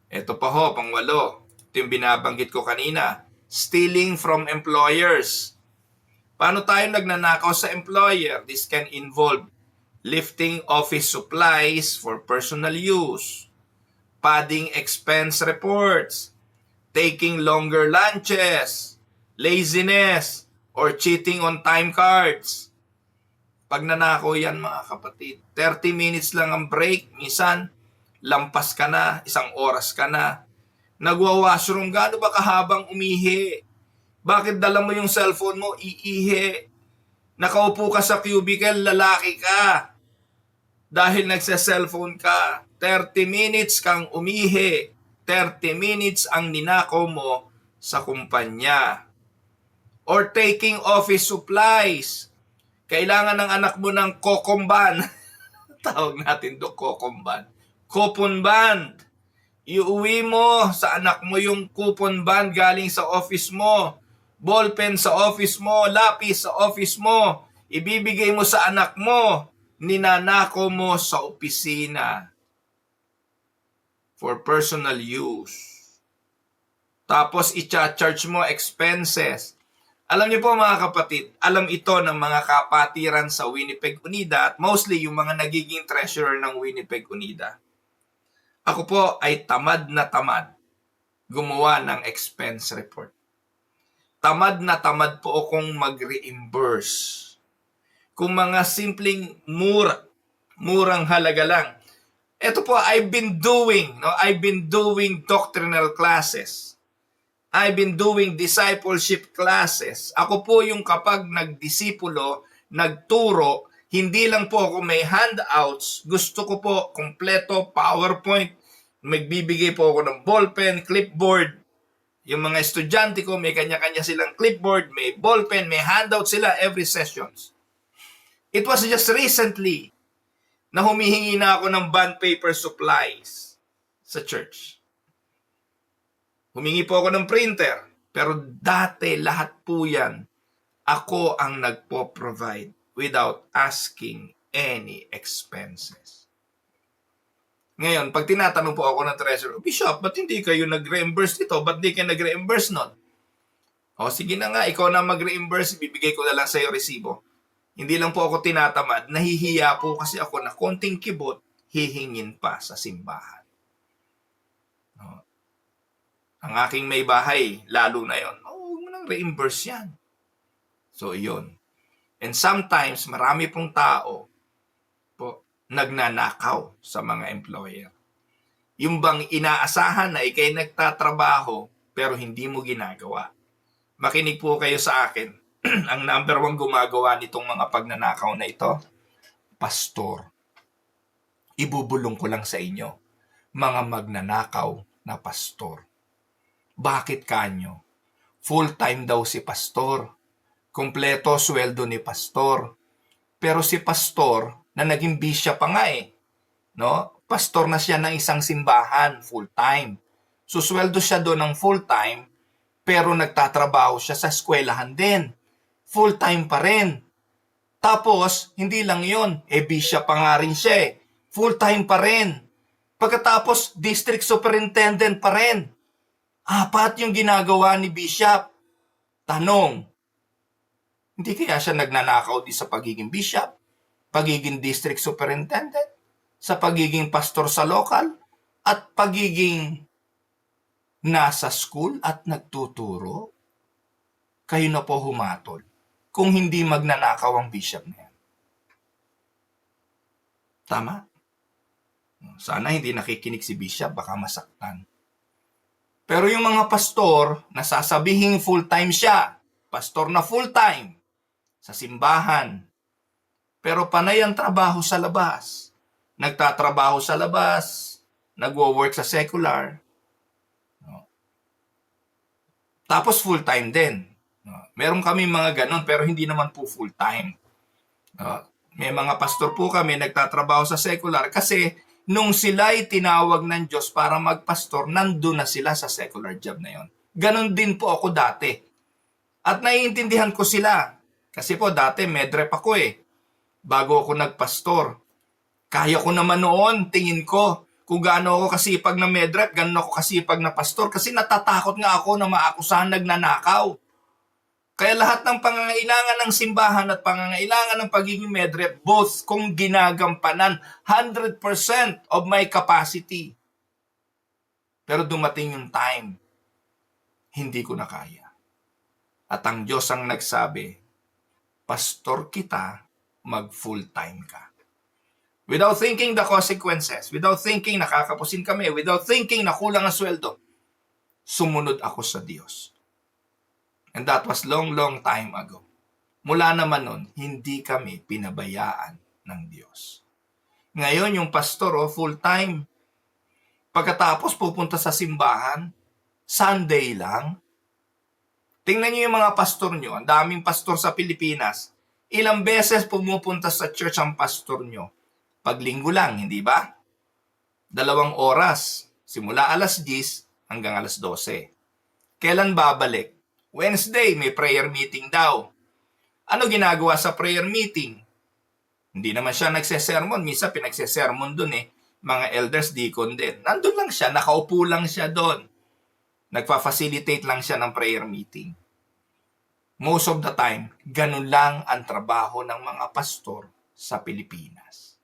Ito pa ho, pang-walo. Ito yung binabanggit ko kanina. Stealing from employers. Paano tayo nagnanakaw sa employer? This can involve lifting office supplies for personal use, padding expense reports, taking longer lunches, laziness, or cheating on time cards. Pag nanakaw yan mga kapatid, 30 minutes lang ang break, minsan lampas ka na, 1 oras ka na. Nagwa-washroom, gaano ba kahabang umihi? Bakit dala mo yung cellphone mo, iihi? Nakaupo ka sa cubicle, lalaki ka. Dahil nagsa-cellphone ka, 30 minutes kang umihi, 30 minutes ang ninakaw mo sa kumpanya. Or taking office supplies. Kailangan ng anak mo ng kokomban. Tawag natin do kokomban. Coupon band. Iuwi mo sa anak mo yung coupon band galing sa office mo. Ballpen sa office mo. Lapis sa office mo. Ibibigay mo sa anak mo. Ninanako mo sa opisina. For personal use. Tapos i-charge mo expenses. Alam niyo po mga kapatid, alam ito ng mga kapatiran sa Winnipeg Unida at mostly yung mga nagiging treasurer ng Winnipeg Unida. Ako po ay tamad na tamad gumawa ng expense report. Tamad na tamad po akong mag-reimburse. Kung mga simpleng murang halaga lang. Ito po, I've been doing doctrinal classes. I've been doing discipleship classes. Ako po yung kapag nagdisipulo, nagturo, hindi lang po ako may handouts. Gusto ko po kompleto PowerPoint. Magbibigay po ako ng ballpen, clipboard. Yung mga estudyante ko, may kanya-kanya silang clipboard, may ballpen, may handout sila every sessions. It was just recently na humihingi na ako ng bond paper supplies sa church. Humingi po ako ng printer, pero dati lahat po yan, ako ang nagpo-provide without asking any expenses. Ngayon, pag tinatanong po ako ng treasurer, Bishop, ba't hindi kayo nag-reimburse dito? Ba't di kayo nag-reimburse nun? O sige na nga, ikaw na mag-reimburse, bibigay ko na lang sa iyo resibo. Hindi lang po ako tinatamad, nahihiya po kasi ako na konting kibot, hihingin pa sa simbahan. O, ang aking may bahay, lalo na yon, huwag mo nang reimburse yan. So, yun. And sometimes, marami pong tao po nagnanakaw sa mga employer. Yung bang inaasahan na ikay nagtatrabaho pero hindi mo ginagawa. Makinig po kayo sa akin. Ang number 1 gumagawa nitong mga pagnanakaw na ito, pastor. Ibubulong ko lang sa inyo, mga magnanakaw na pastor. Bakit kanyo? Full-time daw si pastor. Kompleto sweldo ni pastor. Pero si pastor, na naging bishop pa nga no? Pastor na siya ng isang simbahan, full-time. Susweldo siya doon ng full-time, pero nagtatrabaho siya sa eskwelahan din. Full-time pa rin. Tapos, hindi lang yun, bishop pa nga rin siya Full-time pa rin. Pagkatapos, district superintendent pa rin. 4 yung ginagawa ni bishop. Tanong, hindi kaya siya nagnanakaw di sa pagiging bishop? Pagiging district superintendent, sa pagiging pastor sa local, at pagiging nasa school at nagtuturo? Kayo na po humatol kung hindi magnanakaw ang bishop na yan. Tama? Sana hindi nakikinig si bishop, baka masaktan. Pero yung mga pastor, nasasabihing full-time siya, pastor na full-time, sa simbahan, pero panay ang trabaho sa labas. Nagtatrabaho sa labas, nagwo-work sa secular. Tapos full-time din. Meron kami mga ganon, pero hindi naman po full-time. May mga pastor po kami nagtatrabaho sa secular kasi nung sila'y tinawag ng Diyos para magpastor, nandun na sila sa secular job na yon. Ganon din po ako dati. At naiintindihan ko sila. Kasi po dati medrep ako bago ako nagpastor. Kaya ko naman noon, tingin ko, kung gaano ako kasipag na medrep, gaano ako kasipag na pastor. Kasi natatakot nga ako na maakusahan nagnanakaw. Kaya lahat ng pangangailangan ng simbahan at pangangailangan ng pagiging medrep, both kong ginagampanan 100% of my capacity. Pero dumating yung time, hindi ko na kaya. At ang Diyos ang nagsabi, pastor kita, mag full-time ka. Without thinking the consequences, without thinking nakakapusin kami, without thinking na kulang ang sweldo, sumunod ako sa Diyos. And that was long time ago. Mula naman nun, hindi kami pinabayaan ng Diyos. Ngayon, yung pastor, full-time. Pagkatapos pupunta sa simbahan, Sunday lang. Tingnan niyo yung mga pastor nyo. Ang daming pastor sa Pilipinas. Ilang beses pumupunta sa church ang pastor nyo? Paglinggo lang, hindi ba? 2 oras. Simula alas 10 hanggang alas 12. Kailan babalik? Wednesday, may prayer meeting daw. Ano ginagawa sa prayer meeting? Hindi naman siya nagsesermon. Minsan pinagsesermon dun Mga elders, deacon din. Nandun lang siya, nakaupo lang siya doon. Nagpa-facilitate lang siya ng prayer meeting. Most of the time, ganun lang ang trabaho ng mga pastor sa Pilipinas.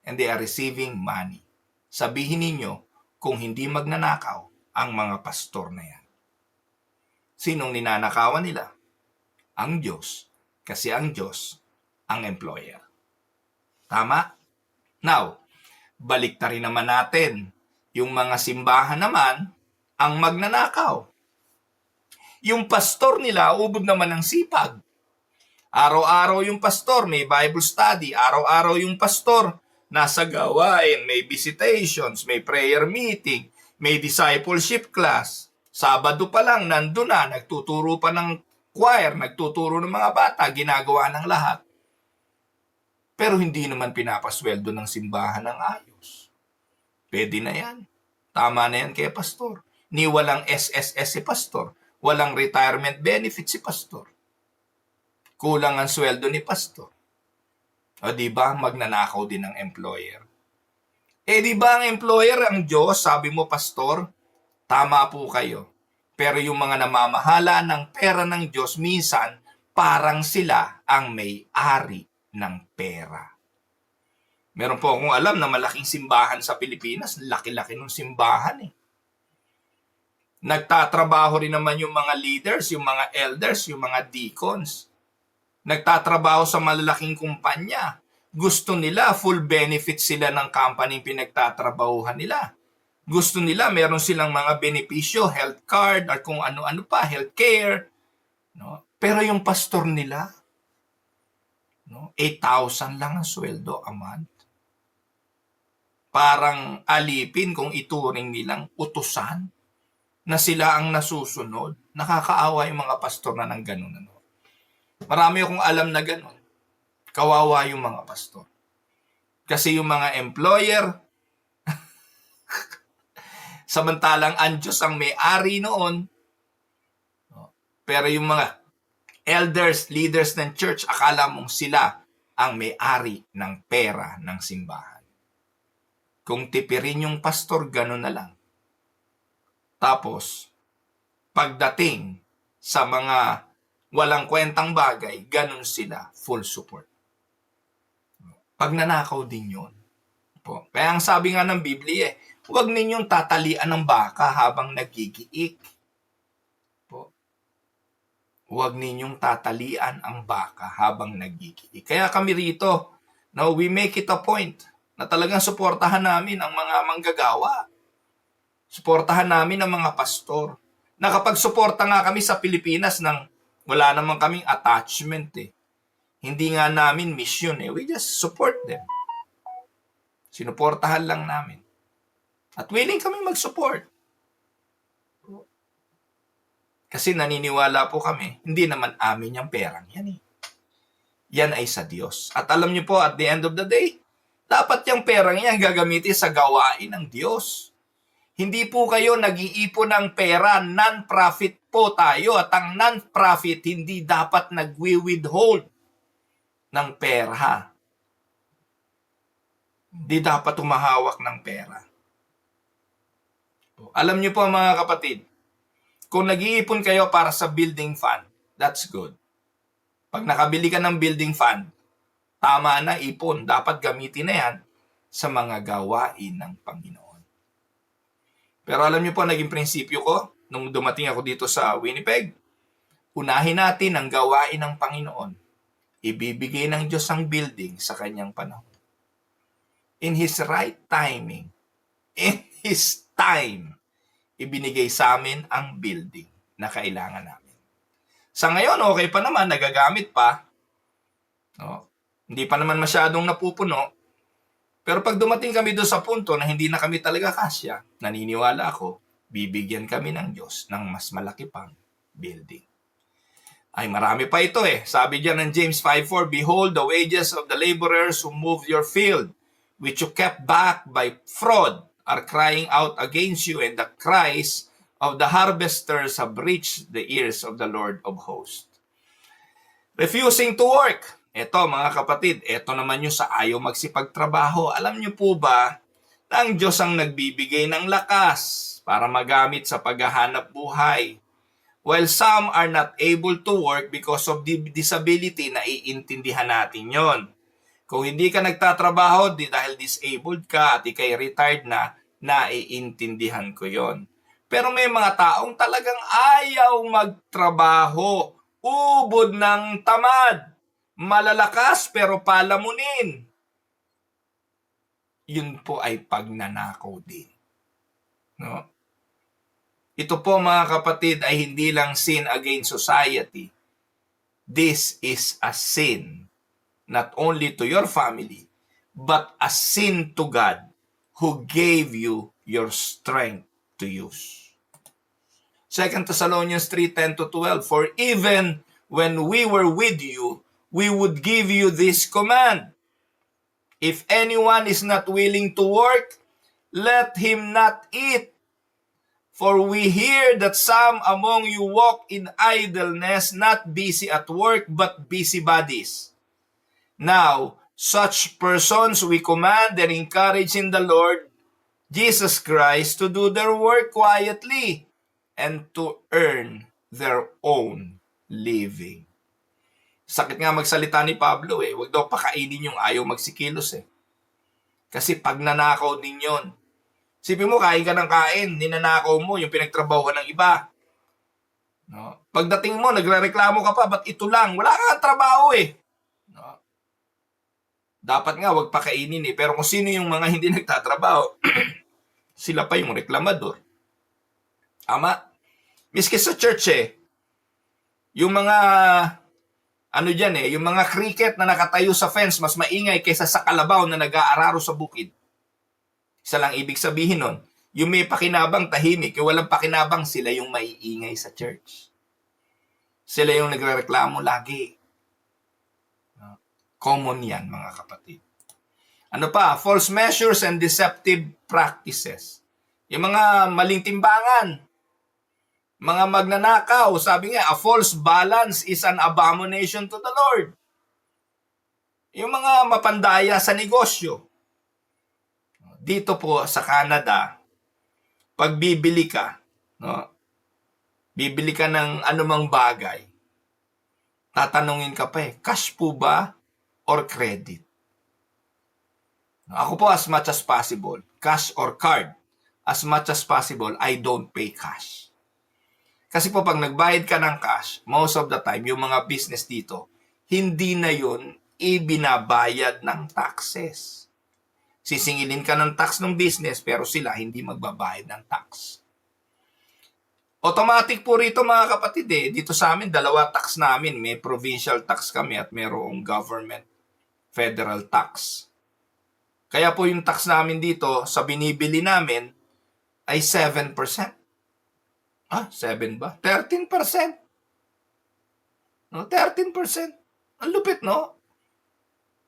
And they are receiving money. Sabihin ninyo kung hindi magnanakaw ang mga pastor na yan. Sinong ninanakawan nila? Ang Diyos. Kasi ang Diyos ang employer. Tama? Now, baliktarin naman natin. Yung mga simbahan naman, ang magnanakaw. Yung pastor nila, ubod naman ng sipag. Araw-araw yung pastor, may Bible study. Araw-araw yung pastor, nasa gawain, may visitations, may prayer meeting, may discipleship class. Sabado pa lang, nandun na, nagtuturo pa ng choir, nagtuturo ng mga bata, ginagawa ng lahat. Pero hindi naman pinapasweldo ng simbahan ng ayos. Pwede na yan. Tama na yan kay pastor. Ni walang SSS si pastor. Walang retirement benefit si pastor. Kulang ang sweldo ni pastor. O di ba magnanakaw din ng employer? Di ba ang employer ang Diyos? Sabi mo, pastor, tama po kayo. Pero yung mga namamahala ng pera ng Diyos, minsan parang sila ang may-ari ng pera. Meron po akong alam na malaking simbahan sa Pilipinas. Laki-laki ng simbahan eh. Nagtatrabaho rin naman yung mga leaders, yung mga elders, yung mga deacons. Nagtatrabaho sa malalaking kumpanya. Gusto nila, full benefit sila ng company pinagtatrabahuhan nila. Gusto nila, meron silang mga benepisyo, health card, at kung ano-ano pa, health care. No? Pero yung pastor nila, no, 8,000 lang ang sweldo a month. Parang alipin kung ituring nilang utusan na sila ang nasusunod. Nakakaawa yung mga pastor na ng ganun. Ano? Marami akong alam na ganun. Kawawa yung mga pastor. Kasi yung mga employer, samantalang ang Diyos ang may-ari noon, pero yung mga elders, leaders ng church, akala mong sila ang may-ari ng pera ng simbahan. Kung tipirin yung pastor, gano'n na lang. Tapos, pagdating sa mga walang kwentang bagay, gano'n sila, full support. Pagnanakaw din yun. Po. Kaya ang sabi nga ng Biblia, huwag ninyong tatalian ng baka habang nagigiik. Po. Huwag ninyong tatalian ang baka habang nagigiik. Kaya kami rito, now we make it a point na talagang suportahan namin ang mga manggagawa. Suportahan namin ang mga pastor. Nakapag-suporta nga kami sa Pilipinas nang wala naman kaming attachment eh. Hindi nga namin mission eh. We just support them. Sinuportahan lang namin. At willing kami mag-support. Kasi naniniwala po kami, hindi naman amin yung perang yan eh. Yan ay sa Diyos. At alam niyo po, at the end of the day, dapat yung perang yan gagamitin sa gawain ng Diyos. Hindi po kayo nag-iipon ng pera, non-profit po tayo. At ang non-profit hindi dapat nagwi-withhold ng pera. Hindi dapat humahawak ng pera. Alam niyo po mga kapatid, kung nag-iipon kayo para sa building fund, that's good. Pag nakabili ka ng building fund, tama na ipon. Dapat gamitin na yan sa mga gawain ng Panginoon. Pero alam niyo po, naging prinsipyo ko, nung dumating ako dito sa Winnipeg, unahin natin ang gawain ng Panginoon. Ibibigay ng Diyos ang building sa kanyang panahon. In His right timing, in His time, ibinigay sa amin ang building na kailangan namin. Sa ngayon, okay pa naman, nagagamit pa. No? Hindi pa naman masyadong napupuno. Pero pag dumating kami doon sa punto na hindi na kami talaga kasya, naniniwala ako, bibigyan kami ng Diyos ng mas malaki pang building. Ay marami pa ito eh. Sabi diyan ng James 5:4, "Behold, the wages of the laborers who move your field, which you kept back by fraud, are crying out against you, and the cries of the harvesters have reached the ears of the Lord of hosts." Refusing to work. Ito mga kapatid, ito naman yung sa ayaw magsipagtrabaho. Alam niyo po ba na ang Diyos ang nagbibigay ng lakas para magamit sa paghahanap buhay? While some are not able to work because of disability, naiintindihan natin yon. Kung hindi ka nagtatrabaho dahil disabled ka at ikay retired na, naiintindihan ko yon. Pero may mga taong talagang ayaw magtrabaho, ubod ng tamad, malalakas pero palamunin. Yun po ay pagnanakaw din. No? Ito po mga kapatid ay hindi lang sin against society. This is a sin not only to your family, but a sin to God who gave you your strength to use. 2 Thessalonians 3:10-12, for even when we were with you, we would give you this command. If anyone is not willing to work, let him not eat. For we hear that some among you walk in idleness, not busy at work, but busybodies. Now, such persons we command and encourage in the Lord Jesus Christ to do their work quietly and to earn their own living. Sakit nga magsalita ni Pablo eh. Huwag daw pakainin yung ayaw magsikilos eh. Kasi pag nanakaw din yun. Sipin mo, kain ka ng kain, ninanakaw mo yung pinagtrabahuhan ng iba. No? Pagdating mo, nagrereklamo ka pa, ba't ito lang? Wala kang trabaho eh. No? Dapat nga, huwag pakainin eh. Pero kung sino yung mga hindi nagtatrabaho, sila pa yung reklamador. Tama? Miski sa church eh, yung mga, yung mga cricket na nakatayo sa fence, mas maingay kaysa sa kalabaw na nag-aararo sa bukid. Isa lang ibig sabihin nun, yung may pakinabang tahimik, yung walang pakinabang, sila yung maiingay sa church. Sila yung nagrereklamo lagi. Common yan, mga kapatid. Ano pa? False measures and deceptive practices. Yung mga maling timbangan, mga magnanakaw, sabi nga, a false balance is an abomination to the Lord. Yung mga mapandaya sa negosyo. Dito po sa Canada, pag bibili ka, no, bibili ka ng anumang bagay, tatanungin ka pa eh, cash po ba or credit? Ako po as much as possible, cash or card, as much as possible, I don't pay cash. Kasi po pag nagbayad ka ng cash, most of the time, yung mga business dito, hindi na yun ibinabayad ng taxes. Sisingilin ka ng tax ng business, pero sila hindi magbabayad ng tax. Automatic po rito mga kapatid eh. Dito sa amin, dalawa tax namin. May provincial tax kami at mayroong government federal tax. Kaya po yung tax namin dito, sa binibili namin, ay 7%. 7 ba? 13%. No, 13%. Ang lupit, no?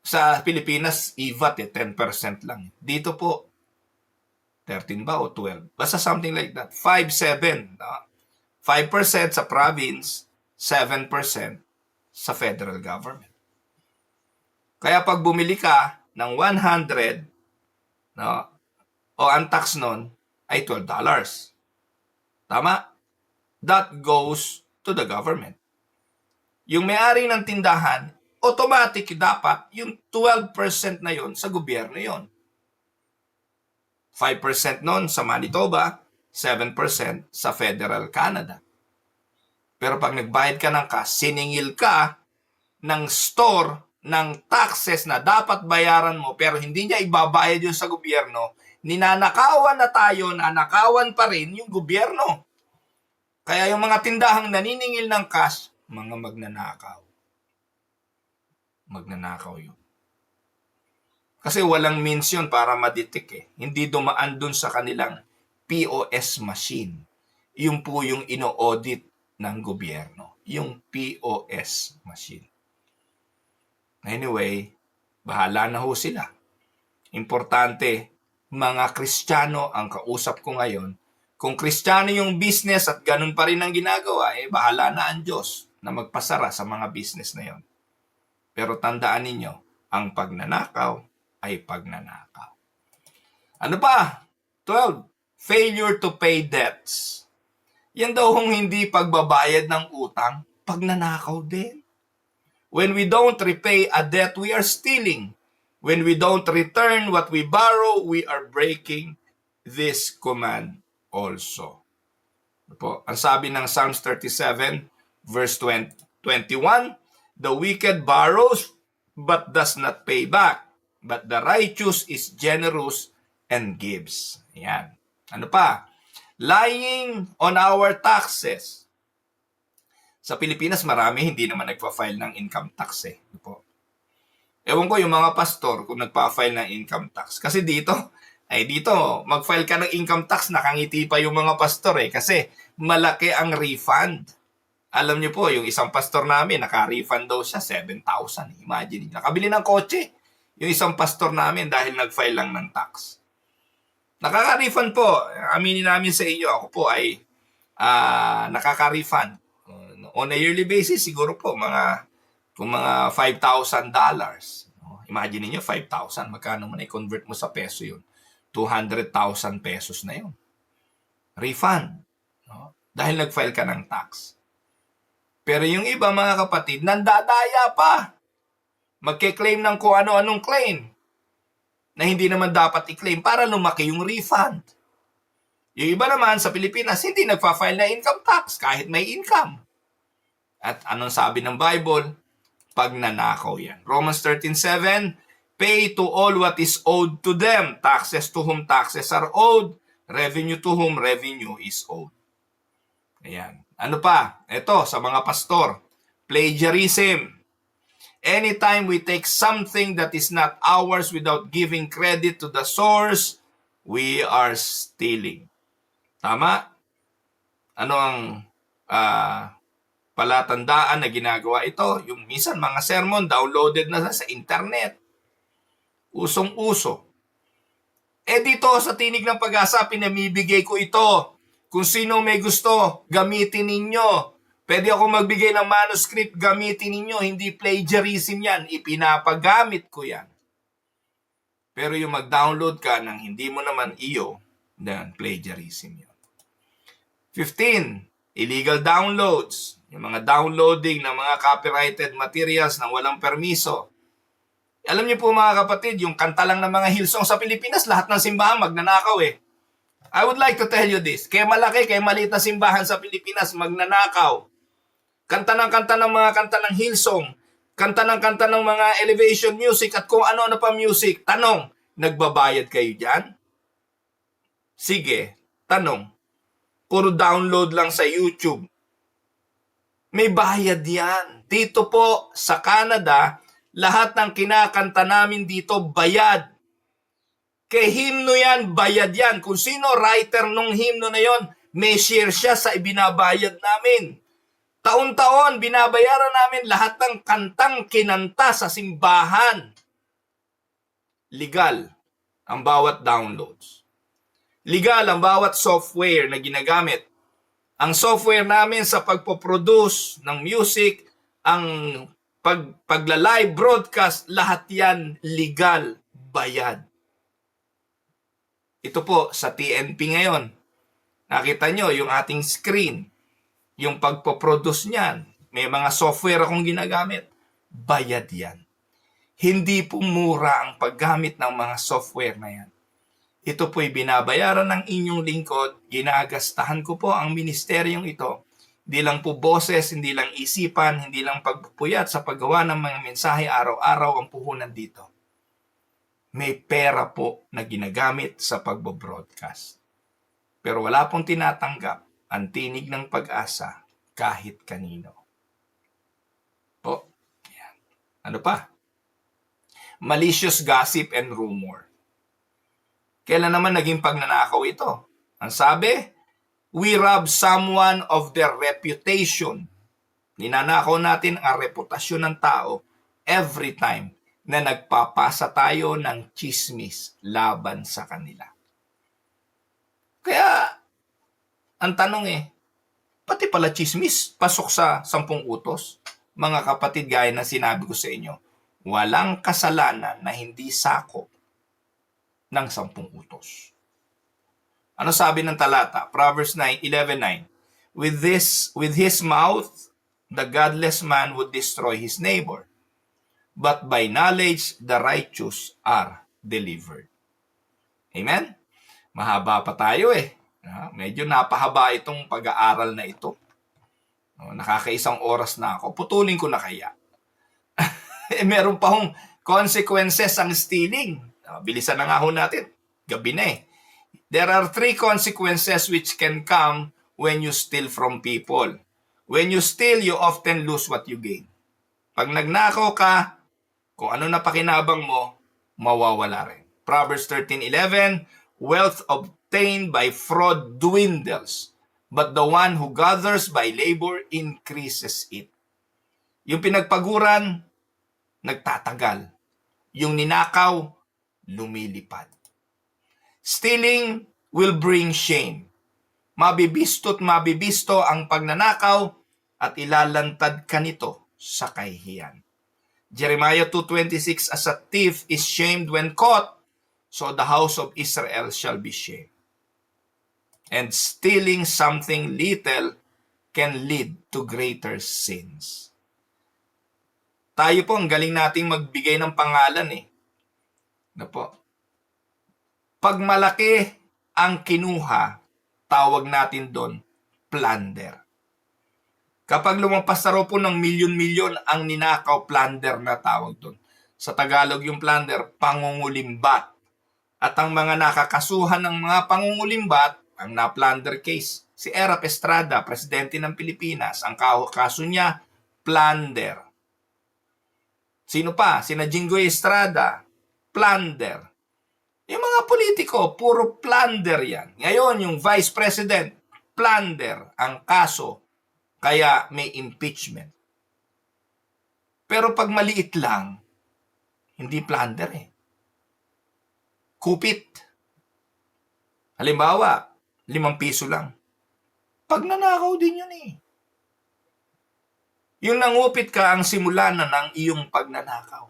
Sa Pilipinas, IVAT 10% lang. Dito po, 13 ba o 12? Basta something like that. 5-7. 5% sa province, 7% sa federal government. Kaya pag bumili ka ng 100, no, o ang tax nun ay $12. Tama? That goes to the government. Yung may-ari ng tindahan, automatic dapat yung 12% na yon sa gobyerno yon. 5% nun sa Manitoba, 7% sa federal Canada. Pero pag nagbayad ka ng cash, siningil ka ng store ng taxes na dapat bayaran mo pero hindi niya ibabayad yun sa gobyerno, ninanakawan na tayo, nanakawan pa rin yung gobyerno. Kaya yung mga tindahang naniningil ng cash, mga magnanakaw. Magnanakaw yun. Kasi walang means yun para madetect eh. Hindi dumaan dun sa kanilang POS machine. Yung po yung ino-audit ng gobyerno. Yung POS machine. Anyway, bahala na ho sila. Importante, mga Kristiyano ang kausap ko ngayon. Kung Kristiyano yung business at ganun pa rin ang ginagawa, bahala na ang Diyos na magpasara sa mga business na yon. Pero tandaan ninyo, ang pagnanakaw ay pagnanakaw. Ano pa? 12. Failure to pay debts. Yan daw kung hindi pagbabayad ng utang, pagnanakaw din. When we don't repay a debt, we are stealing. When we don't return what we borrow, we are breaking this command also. Po, ang sabi ng Psalms 37, verse 21, the wicked borrows but does not pay back, but the righteous is generous and gives. Ayan. Ano pa? Lying on our taxes. Sa Pilipinas, marami hindi naman nagpa-file ng income tax eh. Po. Ewan ko yung mga pastor kung nagpa-file ng income tax. Kasi dito, Ay dito, mag-file ka ng income tax, nakangiti pa yung mga pastor kasi malaki ang refund. Alam niyo po, yung isang pastor namin, naka-refund daw siya 7,000. Imagine, nakabili ng kotse. Yung isang pastor namin dahil nag-file lang ng tax. Nakaka-refund po. Aminin namin sa inyo, ako po ay nakaka-refund. On a yearly basis, siguro po, kung mga $5,000. Imagine niyo 5,000. Magkano man i-convert mo sa peso yun? 200,000 pesos na yun. Refund. Dahil nag-file ka ng tax. Pero yung iba mga kapatid, nandadaya pa. Magke-claim ng kung ano-anong claim na hindi naman dapat i-claim para lumaki yung refund. Yung iba naman sa Pilipinas, hindi nagpa-file na income tax kahit may income. At anong sabi ng Bible? Pagnanakaw yan. Romans 13:7, pay to all what is owed to them. Taxes to whom taxes are owed. Revenue to whom revenue is owed. Ayan. Ano pa? Ito, sa mga pastor. Plagiarism. Anytime we take something that is not ours without giving credit to the source, we are stealing. Tama? Ano ang palatandaan na ginagawa ito? Yung minsan mga sermon downloaded na sa internet. Usong-uso. Dito sa Tinig ng Pag-asa, pinamibigay ko ito. Kung sino may gusto, gamitin ninyo. Pwede ako magbigay ng manuscript, gamitin ninyo. Hindi plagiarism yan. Ipinapagamit ko yan. Pero yung mag-download ka ng hindi mo naman iyo, then plagiarism yun. 15. Illegal downloads. Yung mga downloading ng mga copyrighted materials na walang permiso. Alam niyo po mga kapatid, yung kanta lang ng mga Hillsong sa Pilipinas, lahat ng simbahan magnanakaw I would like to tell you this. Kaya malaki, kaya maliit na simbahan sa Pilipinas, magnanakaw. Kanta ng mga kanta ng Hillsong. Kanta ng mga elevation music at kung ano-ano pa music. Tanong, nagbabayad kayo dyan? Sige, tanong. Puro download lang sa YouTube. May bayad yan. Dito po sa Canada, lahat ng kinakanta namin dito, bayad. Kay himno yan, bayad yan. Kung sino writer nung himno na yon, may share siya sa ibinabayad namin. Taon-taon, binabayaran namin lahat ng kantang kinanta sa simbahan. Legal ang bawat downloads. Legal ang bawat software na ginagamit. Ang software namin sa pagpoproduce ng music, ang pagla-live broadcast, lahat yan legal, bayad. Ito po sa TNP ngayon. Nakita nyo yung ating screen, yung pagpoproduce niyan. May mga software akong ginagamit. Bayad yan. Hindi po mura ang paggamit ng mga software na yan. Ito po'y binabayaran ng inyong lingkod. Ginagastahan ko po ang ministeryong ito. Hindi lang po boses, hindi lang isipan, hindi lang pagpupuyat sa paggawa ng mga mensahe araw-araw ang puhunan dito. May pera po na ginagamit sa pagbo-broadcast. Pero wala pong tinatanggap ang Tinig ng Pag-asa kahit kanino. Po, yan. Ano pa? Malicious gossip and rumor. Kailan naman naging pagnanakaw ito? Ang sabi, we rob someone of their reputation. Ninanakaw natin ang reputasyon ng tao every time na nagpapasa tayo ng chismis laban sa kanila. Kaya, ang tanong pati pala chismis, pasok sa 10 utos. Mga kapatid, gaya na sinabi ko sa inyo, walang kasalanan na hindi sakop ng 10 utos. Ano sabi ng talata? Proverbs 11:9. With his mouth, the godless man would destroy his neighbor. But by knowledge, the righteous are delivered. Amen? Mahaba pa tayo Medyo napahaba itong pag-aaral na ito. Nakakaisang oras na ako. Putulin ko na kaya. Meron pa hong consequences ang stealing. Bilisan na nga ho natin. Gabi na There are 3 consequences which can come when you steal from people. When you steal, you often lose what you gain. Pag nagnakaw ka, kung ano na pakinabang mo, mawawala rin. Proverbs 13:11, wealth obtained by fraud dwindles, but the one who gathers by labor increases it. Yung pinagpaguran, nagtatagal. Yung ninakaw, lumilipad. Stealing will bring shame. Mabibisto't mabibisto ang pagnanakaw at ilalantad ka nito sa kahihiyan. Jeremiah 2:26, as a thief is shamed when caught, so the house of Israel shall be shamed. And stealing something little can lead to greater sins. Tayo po, ang galing nating magbigay ng pangalan eh. Na po. Pag malaki ang kinuha, tawag natin doon, plunder. Kapag lumampas na raw po ng milyon-milyon ang ninakaw, plunder na tawag doon. Sa Tagalog yung plunder, pangungulimbat. At ang mga nakakasuhan ng mga pangungulimbat, ang na-plunder case, si Erap Estrada, presidente ng Pilipinas, ang kaso niya, plunder. Sino pa? Sina Jinggoy Estrada, plunder. Yung mga politiko, puro plunder yan. Ngayon, yung vice president, plunder ang kaso. Kaya may impeachment. Pero pag maliit lang, hindi plunder eh. Kupit. Halimbawa, 5 piso lang. Pag nanakaw din yun eh. Yung nangupit ka ang simula na ng iyong pagnanakaw.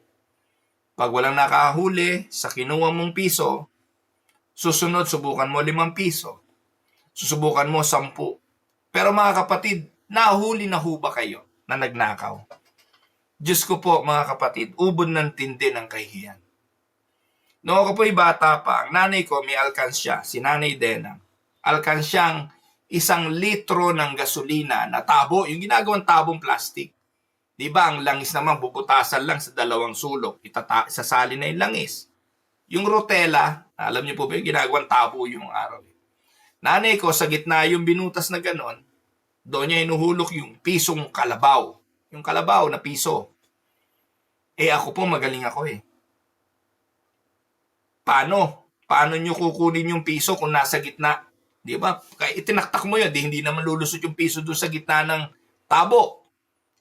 Pag walang nakahuli sa kinuha mong piso, susunod subukan mo 5 piso. Susubukan mo 10. Pero mga kapatid, nahuli na ho ba kayo na nagnakaw? Diyos ko po mga kapatid, ubod ng tindi ng kahihiyan. Noong ako po'y bata pa, ang nanay ko may alkansya, si Nanay Dena. Alkansyang 1 litro ng gasolina na tabo, yung ginagawang tabong plastic. Diba, ang langis naman bubutasan lang sa 2 sulok. Isasali na yung langis. Yung rotela, alam niyo po ba yung ginagawang tabo yung araw. Nanay ko, sa gitna yung binutas na ganon, doon niya inuhulok yung pisong kalabaw. Yung kalabaw na piso. Ako po, magaling ako eh. Paano? Paano nyo kukunin yung piso kung nasa gitna? Di ba? Kaya itinaktak mo yun, hindi naman lulusot yung piso doon sa gitna ng tabo.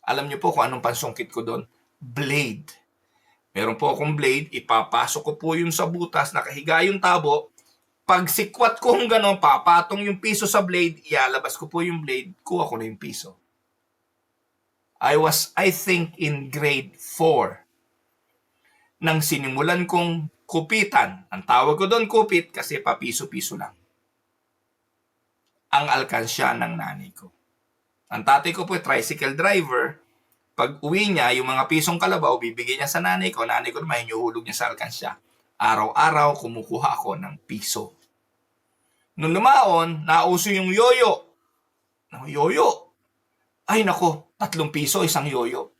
Alam nyo po kung anong pansungkit ko doon? Blade. Meron po akong blade, ipapasok ko po yung sa butas, nakahiga yung tabo. Pag sikwat ko kung gano'n, papatong yung piso sa blade, ialabas ko po yung blade, kuha ko na yung piso. I think, in grade 4. Nang sinimulan kong kupitan, ang tawag ko doon kupit kasi papiso-piso lang. Ang alkansya ng nanay ko. Ang tatay ko po, tricycle driver. Pag uwi niya, yung mga pisong kalabaw, bibigyan niya sa nanay ko naman hinuhulog niya sa alkansya. Araw-araw, kumukuha ako ng piso. Nung lumaon, nauso yung yoyo. Yoyo. Ay nako, 3 piso, 1 yoyo.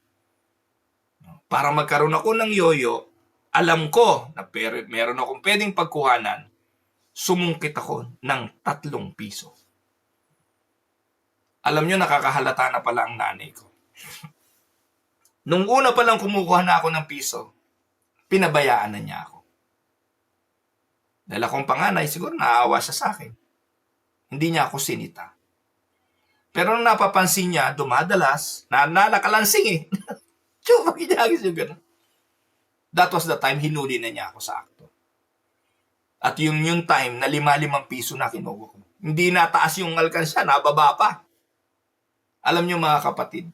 Para magkaroon ako ng yoyo, alam ko na meron akong pwedeng pagkuhanan, sumungkit ako ng 3 piso. Alam nyo, nakakahalata na pala ang nanay ko. Nung una pa lang kumukuha na ako ng piso, pinabayaan na niya ako. Dahil akong panganay, siguro naawa siya sa akin. Hindi niya ako sinita. Pero nung napapansin niya, dumadalas, nakalansing eh. Tiyok, makinagis yung gano'n. That was the time hinuli na niya ako sa akto. At yung time na 5 piso na kinuha ko. Hindi nataas yung alkansya, nababa pa. Alam niyo mga kapatid,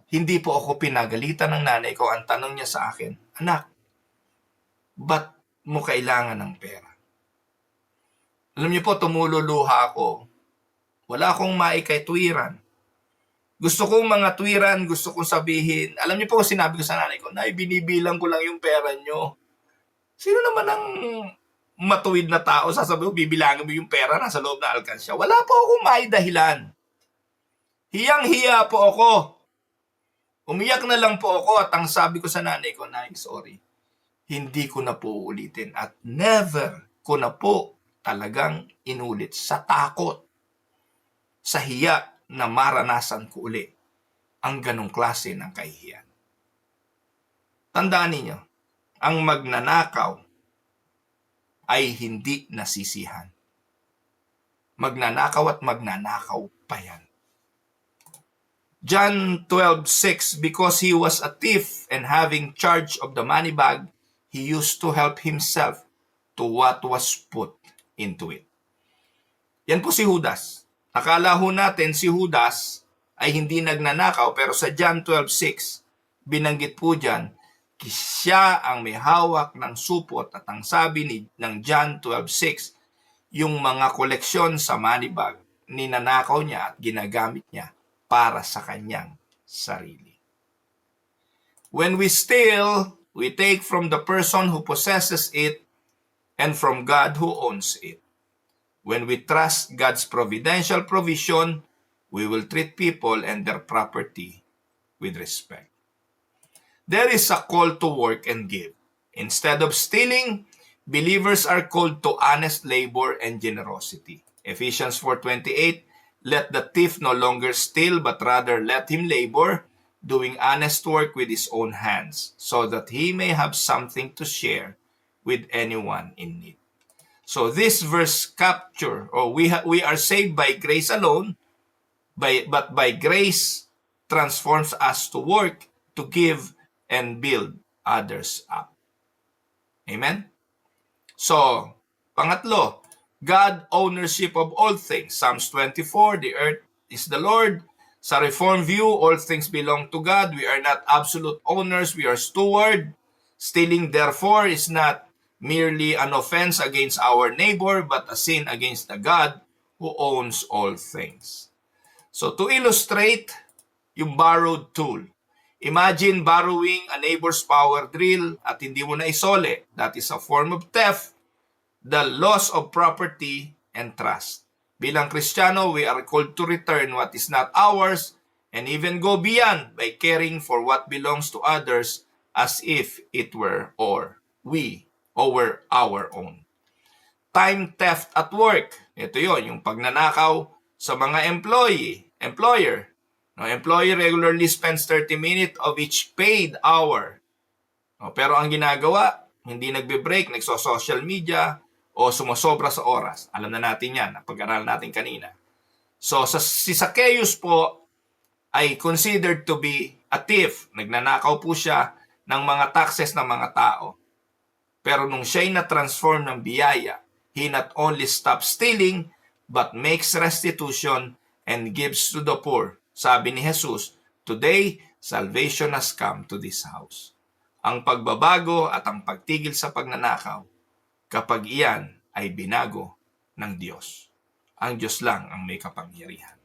hindi po ako pinagalitan ng nanay ko. Ang tanong niya sa akin, anak, ba't mo kailangan ng pera? Alam niyo po, tumululuha ako. Wala akong maikay-tuwiran. Gusto kong mga tuwiran, gusto kong sabihin. Alam niyo po, sinabi ko sa nanay ko, Nay, binibilang ko lang yung pera niyo. Sino naman ang matuwid na tao, sasabihin ko, bibilangin mo yung pera nasa loob na alkansya? Wala po akong maidahilan. Hiyang-hiya po ako. Umiyak na lang po ako at ang sabi ko sa nanay ko, Nay, sorry. Hindi ko na po ulitin at never ko na po talagang inulit sa takot, sa hiya na maranasan ko uli ang ganong klase ng kahihiyan. Tandaan ninyo, ang magnanakaw ay hindi nasisihan. Magnanakaw at magnanakaw pa yan. John 12:6, because he was a thief and having charge of the money bag, he used to help himself to what was put into it. Yan po si Judas. Akala ho natin si Judas ay hindi nagnanakaw, pero sa John 12:6, binanggit po dyan, siya ang may hawak ng supot at ang sabi ng John 12:6, yung mga koleksyon sa money bag, ninanakaw niya at ginagamit niya para sa kanyang sarili. When we steal, we take from the person who possesses it and from God who owns it. When we trust God's providential provision, we will treat people and their property with respect. There is a call to work and give. Instead of stealing, believers are called to honest labor and generosity. Ephesians 4:28, let the thief no longer steal, but rather let him labor, doing honest work with his own hands, so that he may have something to share with anyone in need. So this verse capture, or we are saved by grace alone, but by grace transforms us to work, to give, and build others up. Amen? So, pangatlo, God ownership of all things. Psalms 24, the earth is the Lord. Sa Reformed view, all things belong to God. We are not absolute owners, we are steward. Stealing, therefore, is not merely an offense against our neighbor, but a sin against the God who owns all things. So, to illustrate yung borrowed tool, imagine borrowing a neighbor's power drill at hindi mo na isole. That is a form of theft, the loss of property and trust. Bilang Kristiyano, we are called to return what is not ours and even go beyond by caring for what belongs to others as if it were or our own. Time theft at work. Ito yon, yung pagnanakaw sa mga employer. No, employee regularly spends 30 minutes of each paid hour. No, pero ang ginagawa, hindi nagbe-break, nagso-social media, o sumosobra sa oras. Alam na natin yan, napag-aral natin kanina. So, si Zacchaeus po ay considered to be a thief. Nagnanakaw po siya ng mga taxes ng mga tao. Pero nung siya'y na-transform ng biyaya, he not only stops stealing, but makes restitution and gives to the poor. Sabi ni Jesus, today, salvation has come to this house. Ang pagbabago at ang pagtigil sa pagnanakaw, kapag iyan ay binago ng Diyos. Ang Diyos lang ang may kapangyarihan.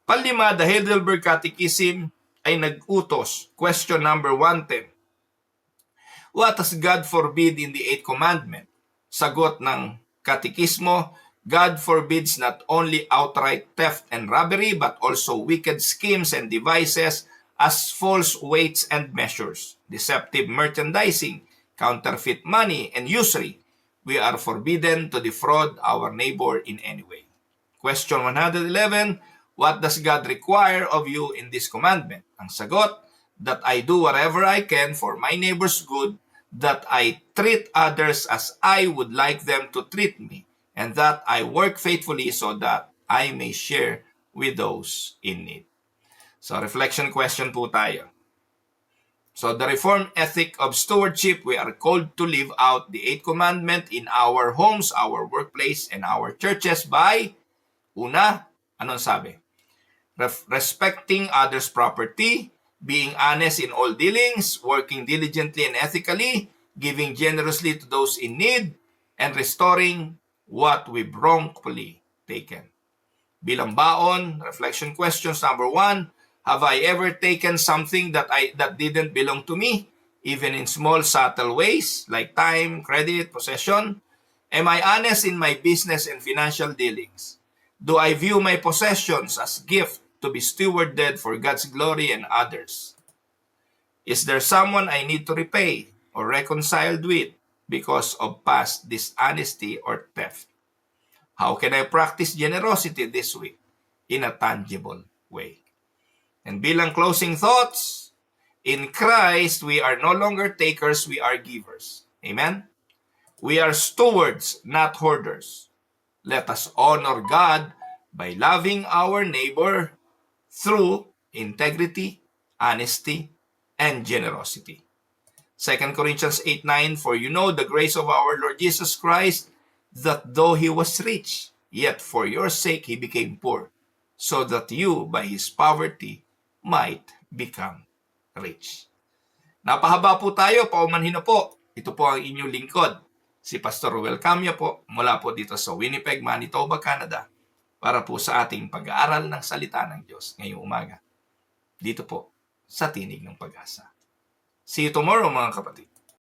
Panlima, the Heidelberg Catechism ay nag-utos. Question number 110. What has God forbid in the 8th commandment? Sagot ng Katekismo, God forbids not only outright theft and robbery, but also wicked schemes and devices as false weights and measures, deceptive merchandising, counterfeit money, and usury. We are forbidden to defraud our neighbor in any way. Question 111, what does God require of you in this commandment? Ang sagot, that I do whatever I can for my neighbor's good, that I treat others as I would like them to treat me, and that I work faithfully so that I may share with those in need. So, reflection question po tayo. So, the Reformed ethic of stewardship, we are called to live out the 8th commandment in our homes, our workplace, and our churches by, una, anong sabi? Respecting others' property, being honest in all dealings, working diligently and ethically, giving generously to those in need, and restoring what we've wrongfully taken. Bilang baon, reflection questions number 1, have I ever taken something that didn't belong to me, even in small subtle ways like time, credit, possession? Am I honest in my business and financial dealings? Do I view my possessions as gift to be stewarded for God's glory and others? Is there someone I need to repay or reconciled with because of past dishonesty or theft? How can I practice generosity this week in a tangible way? And bilang closing thoughts, in Christ, we are no longer takers, we are givers. Amen? We are stewards, not hoarders. Let us honor God by loving our neighbor through integrity, honesty, and generosity. 2 Corinthians 8:9, for you know the grace of our Lord Jesus Christ, that though he was rich, yet for your sake he became poor, so that you by his poverty might become rich. Napahaba po tayo, paumanhin na po. Ito po ang inyong lingkod, si Pastor Ruel Camia po, mula po dito sa Winnipeg, Manitoba, Canada, para po sa ating pag-aaral ng salita ng Diyos ngayong umaga. Dito po sa Tinig ng Pag-asa. See you tomorrow, mga kapatid.